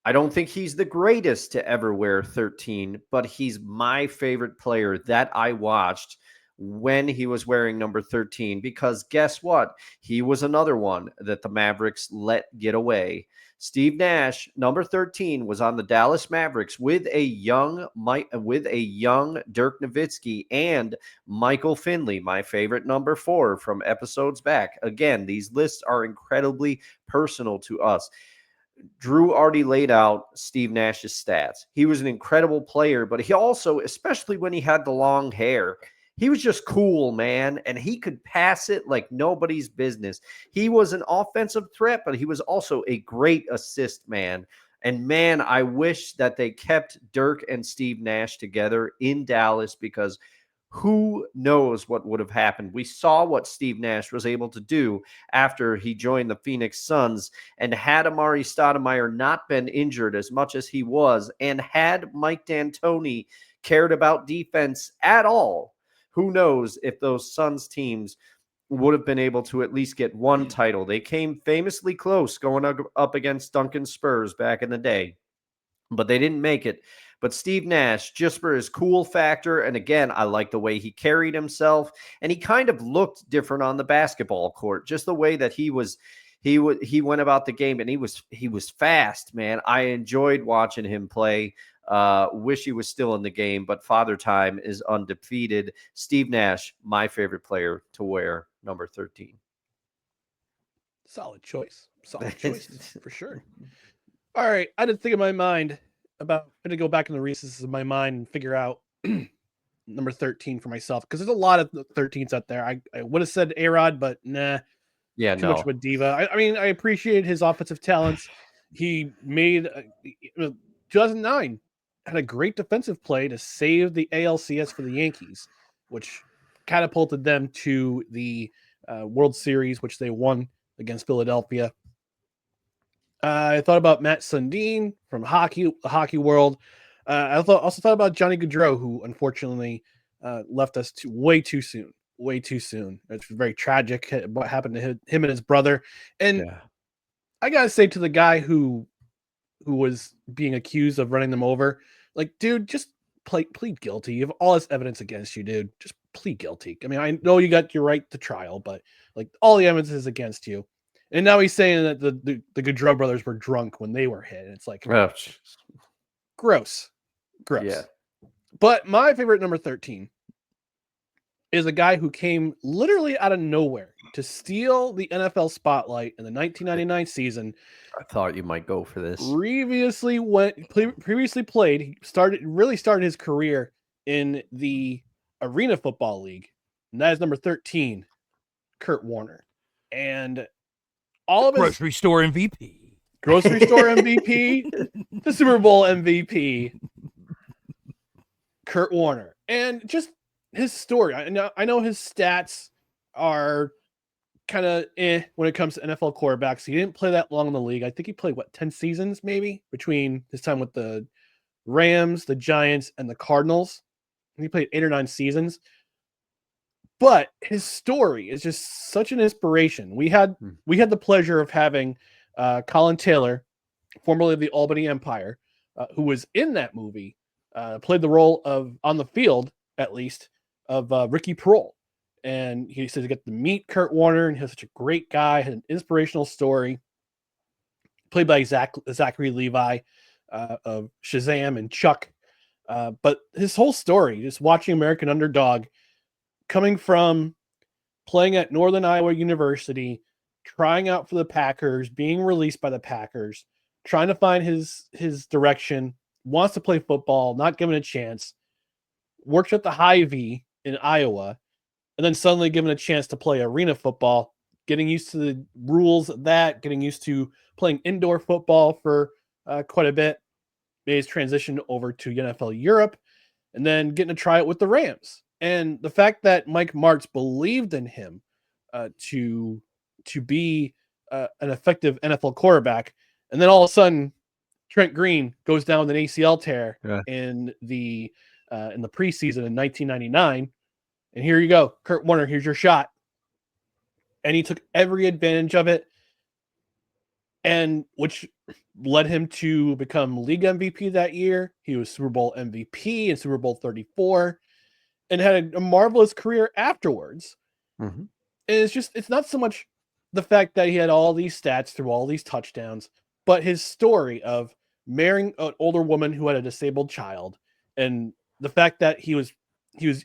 I don't think he's the greatest to ever wear 13, but he's my favorite player that I watched when he was wearing number 13, because guess what? He was another one that the Mavericks let get away. Steve Nash, number 13, was on the Dallas Mavericks with a young Dirk Nowitzki and Michael Finley, my favorite number 4 from episodes back. Again, these lists are incredibly personal to us. Drew already laid out Steve Nash's stats. He was an incredible player, but he also, especially when he had the long hair, he was just cool, man, and he could pass it like nobody's business. He was an offensive threat, but he was also a great assist man. And, man, I wish that they kept Dirk and Steve Nash together in Dallas, because who knows what would have happened. We saw what Steve Nash was able to do after he joined the Phoenix Suns, and had Amari Stoudemire not been injured as much as he was, and had Mike D'Antoni cared about defense at all, who knows if those Suns teams would have been able to at least get one title. They came famously close going up against Duncan Spurs back in the day, but they didn't make it. But Steve Nash, just for his cool factor, and again, I like the way he carried himself, and he kind of looked different on the basketball court, just the way that he went about the game, and he was fast, man. I enjoyed watching him play. Wish he was still in the game, but Father Time is undefeated. Steve Nash, my favorite player to wear number 13. Solid choice. For sure. All right. I didn't think in my mind about, I'm going to go back in the recesses of my mind and figure out number 13 for myself, because there's a lot of 13s out there. I would have said A-Rod, but nah. Yeah, too much of a diva. I mean, I appreciate his offensive talents. He made 2009 had a great defensive play to save the ALCS for the Yankees, which catapulted them to the World Series, which they won against Philadelphia. I thought about Matt Sundin from the hockey world. I also thought about Johnny Gaudreau, who unfortunately left us way too soon. It's very tragic what happened to him and his brother. And I gotta say, to the guy who was being accused of running them over, like, dude, just plead guilty. You have all this evidence against you, dude. Just plead guilty. I mean, I know you got your right to trial, but like, all the evidence is against you. And now he's saying that the Gaudreau brothers were drunk when they were hit. And it's like, gross. Yeah. But my favorite number 13 is a guy who came literally out of nowhere to steal the NFL spotlight in the 1999 season. I thought you might go for this. Previously played. He started his career in the Arena Football League, and that is number 13, Kurt Warner. And all of his grocery store MVP, the Super Bowl MVP, Kurt Warner. And just his story. I know his stats are kind of when it comes to NFL quarterbacks. He didn't play that long in the league. I think he played 10 seasons maybe between his time with the Rams, the Giants, and the Cardinals. And he played 8 or 9 seasons. But his story is just such an inspiration. We had the pleasure of having Colin Taylor, formerly of the Albany Empire, who was in that movie, played the role of, on the field at least, of Ricky Prohl. And he said to get to meet Kurt Warner, and he was such a great guy, had an inspirational story, played by Zachary Levi of Shazam and Chuck. But his whole story, just watching American Underdog, coming from playing at Northern Iowa University, trying out for the Packers, being released by the Packers, trying to find his direction, wants to play football, not given a chance, works at the Hy-Vee in Iowa, and then suddenly given a chance to play arena football, getting used to the rules of that, getting used to playing indoor football for quite a bit, made his transition over to NFL Europe, and then getting to try it with the Rams. And the fact that Mike Martz believed in him to be an effective NFL quarterback, and then all of a sudden Trent Green goes down with an ACL tear in the preseason in 1999, And here you go, Kurt Warner, here's your shot. And he took every advantage of it, and which led him to become league MVP that year. He was Super Bowl MVP in Super Bowl 34 and had a marvelous career afterwards. Mm-hmm. And it's not so much the fact that he had all these stats through all these touchdowns, but his story of marrying an older woman who had a disabled child, and the fact that he was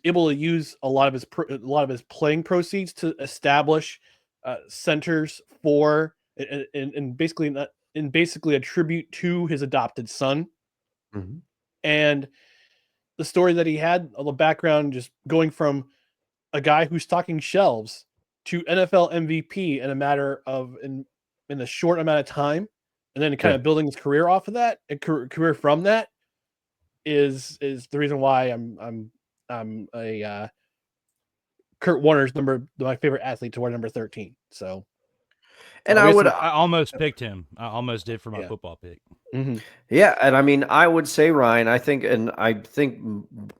able to use a lot of his playing proceeds to establish centers for and basically a tribute to his adopted son. Mm-hmm. And the story that he had on the background, just going from a guy who's stocking shelves to NFL MVP in a matter of in a short amount of time, and then kind of building his career off of that, and career from that is the reason why I'm a Kurt Warner's my favorite athlete to wear number 13. So, and I almost picked him. I almost did for my football pick. Mm-hmm. Yeah, and I mean, I would say, Ryan, I think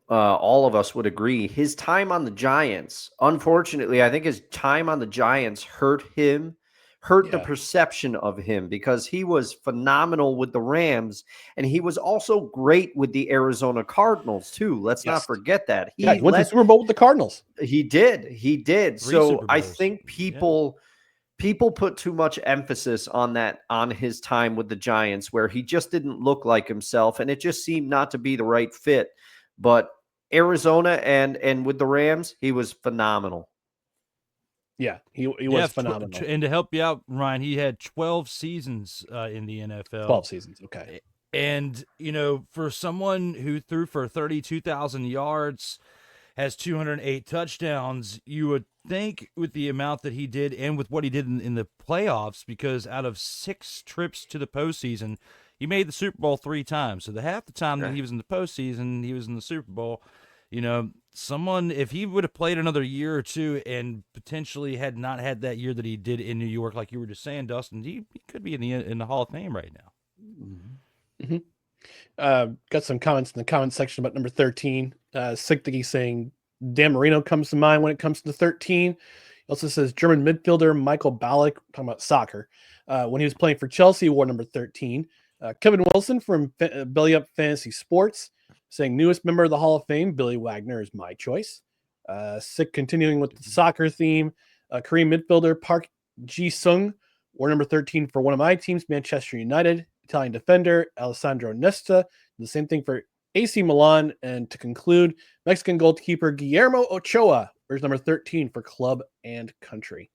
all of us would agree, his time on the Giants, unfortunately, I think his time on the Giants hurt the perception of him, because he was phenomenal with the Rams, and he was also great with the Arizona Cardinals too. Let's not forget that. He went to the Super Bowl with the Cardinals. He did. So I think people put too much emphasis on his time with the Giants, where he just didn't look like himself, and it just seemed not to be the right fit. But Arizona and with the Rams, he was phenomenal. Yeah, he was phenomenal. And to help you out, Ryan, he had 12 seasons in the NFL. 12 seasons, okay. And, for someone who threw for 32,000 yards, has 208 touchdowns, you would think with the amount that he did and with what he did in the playoffs, because out of 6 trips to the postseason, he made the Super Bowl 3 times. So the half the time that he was in the postseason, he was in the Super Bowl. Someone, if he would have played another year or two and potentially had not had that year that he did in New York, like you were just saying, Dustin, he could be in the Hall of Fame right now. Mm-hmm. Got some comments in the comment section about number 13. Sick Dicky saying Dan Marino comes to mind when it comes to 13. He also says German midfielder Michael Ballack, talking about soccer, when he was playing for Chelsea, wore number 13. Kevin Wilson from Belly Up Fantasy Sports saying newest member of the Hall of Fame, Billy Wagner is my choice. Sick continuing with the soccer theme. Korean midfielder Park Ji-sung wore number 13 for one of my teams, Manchester United. Italian defender Alessandro Nesta. The same thing for AC Milan. And to conclude, Mexican goalkeeper Guillermo Ochoa wears number 13 for club and country.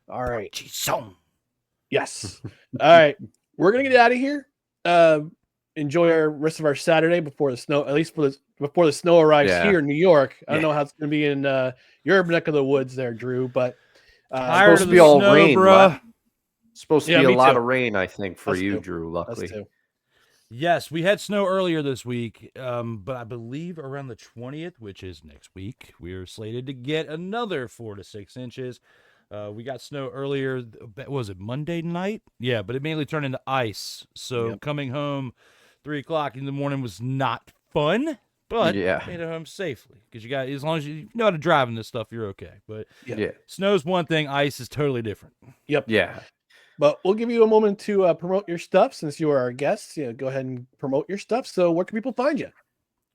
All right. Ji-sung. Yes. All right. We're going to get out of here. Enjoy our rest of our Saturday before the snow, at least before the snow arrives here in New York. I don't know how it's going to be in your neck of the woods there, Drew, but supposed to be all snow, rain, bro. Supposed to be a lot of rain, I think, for you, Drew, luckily. Yes, we had snow earlier this week, but I believe around the 20th, which is next week, we are slated to get another 4 to 6 inches. We got snow earlier. Was it Monday night? Yeah, but it mainly turned into ice. So coming home 3 o'clock in the morning was not fun, but made it home safely. Because as long as you know how to drive in this stuff, you're okay. But snow's one thing, ice is totally different. Yep. Yeah. But we'll give you a moment to promote your stuff since you are our guests. Go ahead and promote your stuff. So where can people find you?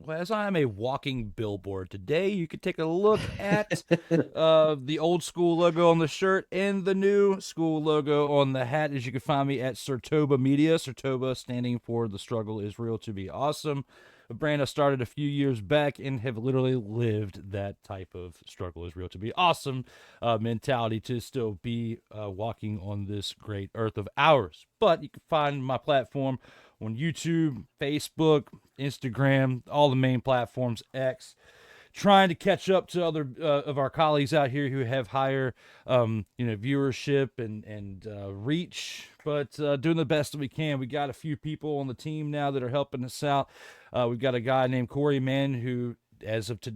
Well, as I am a walking billboard today, you could take a look at the old school logo on the shirt and the new school logo on the hat. As you can find me at Sertoba Media. Sertoba standing for The Struggle is Real to Be Awesome. A brand I started a few years back and have literally lived that type of struggle is real to be awesome mentality to still be walking on this great earth of ours. But you can find my platform on YouTube, Facebook, Instagram, all the main platforms, X. Trying to catch up to other of our colleagues out here who have higher, viewership and reach, but doing the best that we can. We got a few people on the team now that are helping us out. We've got a guy named Corey Mann who,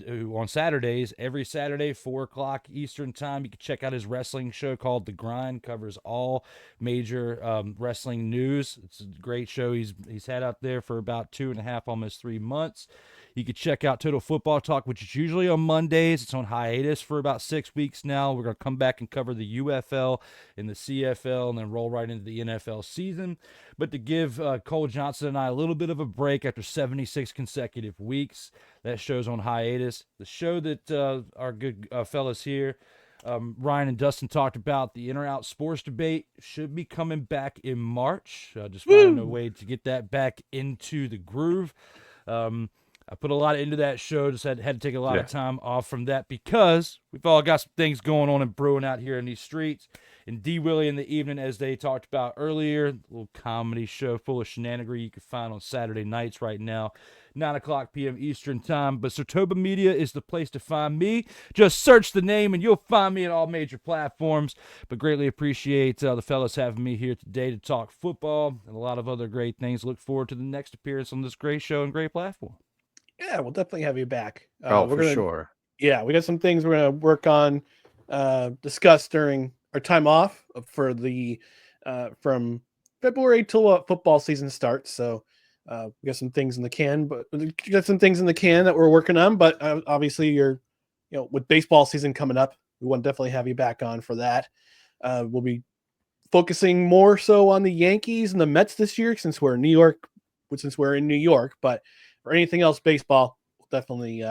who on Saturdays, every Saturday, 4 o'clock Eastern time, you can check out his wrestling show called The Grind. Covers all major wrestling news. It's a great show he's had out there for about 2.5, almost 3 months. You can check out Total Football Talk, which is usually on Mondays. It's on hiatus for about 6 weeks now. We're going to come back and cover the UFL and the CFL and then roll right into the NFL season. But to give Cole Johnson and I a little bit of a break after 76 consecutive weeks, that show's on hiatus. The show that our good fellas here, Ryan and Dustin, talked about, the In or Out Sports Debate, should be coming back in March. Just finding a way to get that back into the groove. I put a lot into that show. Just had to take a lot of time off from that because we've all got some things going on and brewing out here in these streets. And D. Willie in the evening, as they talked about earlier, a little comedy show full of shenanigery you can find on Saturday nights right now, 9 o'clock p.m. Eastern time. But Sartoba Media is the place to find me. Just search the name and you'll find me on all major platforms. But greatly appreciate the fellas having me here today to talk football and a lot of other great things. Look forward to the next appearance on this great show and great platform. Yeah, we'll definitely have you back. Sure. Yeah, we got some things we're going to work on, discuss during our time off for the from February till football season starts. So we got some things in the can, but we got some things in the can that we're working on. But obviously, with baseball season coming up, we want to definitely have you back on for that. We'll be focusing more so on the Yankees and the Mets this year since we're in New York. But for anything else baseball, we'll definitely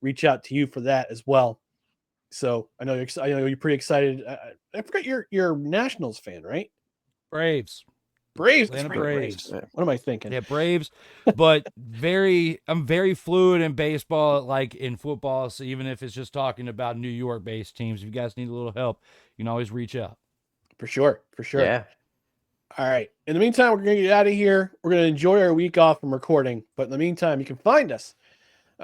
reach out to you for that as well. So I know you're pretty excited. I forgot you're a Nationals fan, right? Braves. Atlanta Braves. What am I thinking? Yeah, Braves. But I'm very fluid in baseball, like in football. So even if it's just talking about New York-based teams, if you guys need a little help, you can always reach out. For sure. Yeah. All right. In the meantime, we're going to get out of here. We're going to enjoy our week off from recording. But in the meantime, you can find us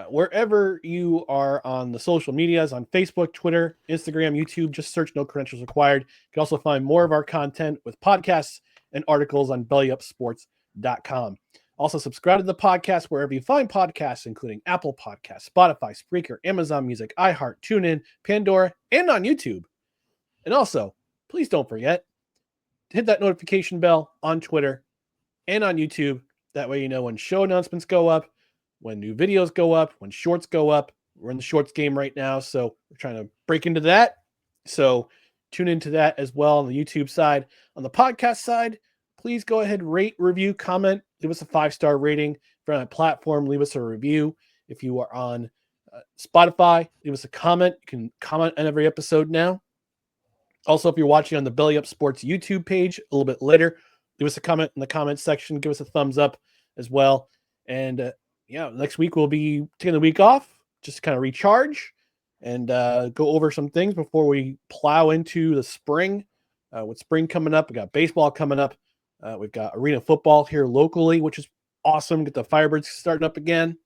wherever you are on the social medias, on Facebook, Twitter, Instagram, YouTube. Just search No Credentials Required. You can also find more of our content with podcasts and articles on bellyupsports.com. Also, subscribe to the podcast wherever you find podcasts, including Apple Podcasts, Spotify, Spreaker, Amazon Music, iHeart, TuneIn, Pandora, and on YouTube. And also, please don't forget, hit that notification bell on Twitter and on YouTube. That way you know when show announcements go up, when new videos go up, when shorts go up. We're in the shorts game right now, so we're trying to break into that. So tune into that as well on the YouTube side. On the podcast side, please go ahead, rate, review, comment, leave us a 5-star rating. If you're on a platform, leave us a review. If you are on Spotify, leave us a comment. You can comment on every episode now. Also, if you're watching on the Belly Up Sports YouTube page a little bit later, leave us a comment in the comments section. Give us a thumbs up as well. And next week we'll be taking the week off just to kind of recharge and go over some things before we plow into the spring. With spring coming up, we got baseball coming up. We've got arena football here locally, which is awesome. Get the Firebirds starting up again.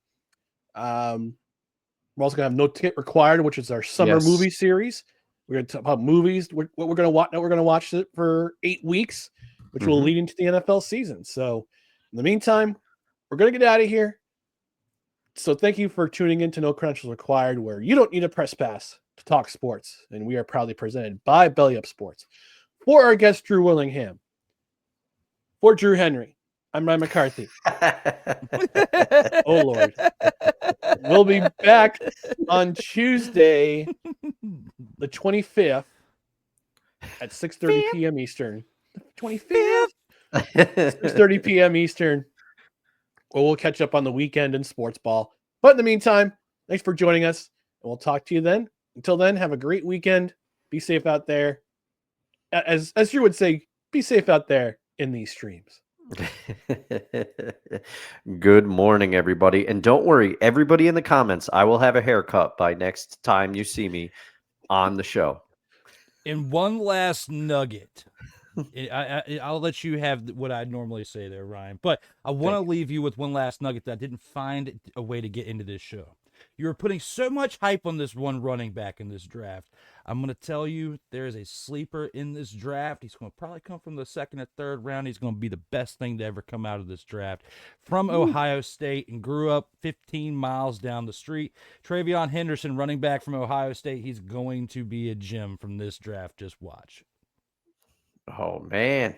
We're also going to have No Ticket Required, which is our summer movie series. We're going to talk about movies. What we're going to watch. We're going to watch it for 8 weeks, which will lead into the NFL season. So, in the meantime, we're going to get out of here. So, thank you for tuning in to No Credentials Required, where you don't need a press pass to talk sports, and we are proudly presented by Belly Up Sports. For our guest Drew Willingham, for Drew Henry, I'm Ryan McCarthy. Oh Lord, we'll be back on Tuesday, the 25th at 6:30 p.m. Eastern. 25th, 6:30 p.m. Eastern. Or we'll catch up on the weekend in sports ball. But in the meantime, thanks for joining us, and we'll talk to you then. Until then, have a great weekend. Be safe out there. As Drew would say, be safe out there in these streams. Good morning, everybody. And don't worry, everybody in the comments, I will have a haircut by next time you see me on the show. And one last nugget. I'll let you have what I normally say there, Ryan. But I want to leave you with one last nugget that I didn't find a way to get into this show. You were putting so much hype on this one running back in this draft. I'm going to tell you there is a sleeper in this draft. He's going to probably come from the second or third round. He's going to be the best thing to ever come out of this draft. From Ohio State and grew up 15 miles down the street. Travion Henderson, running back from Ohio State. He's going to be a gem from this draft. Just watch. Oh, man.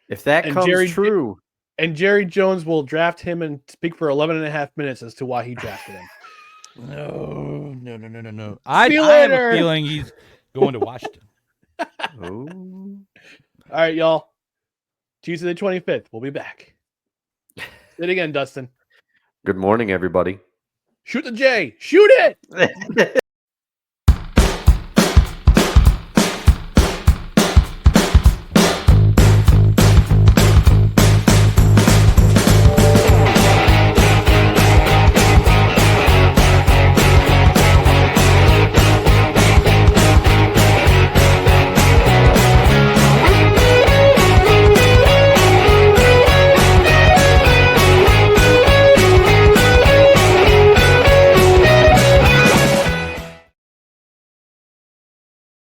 If that comes true. And Jerry Jones will draft him and speak for 11 and a half minutes as to why he drafted him. No. I See you have a later. feeling he's going to Washington. Ooh. All right, y'all. Tuesday the 25th. We'll be back. Say it again, Dustin. Good morning, everybody. Shoot the J. Shoot it.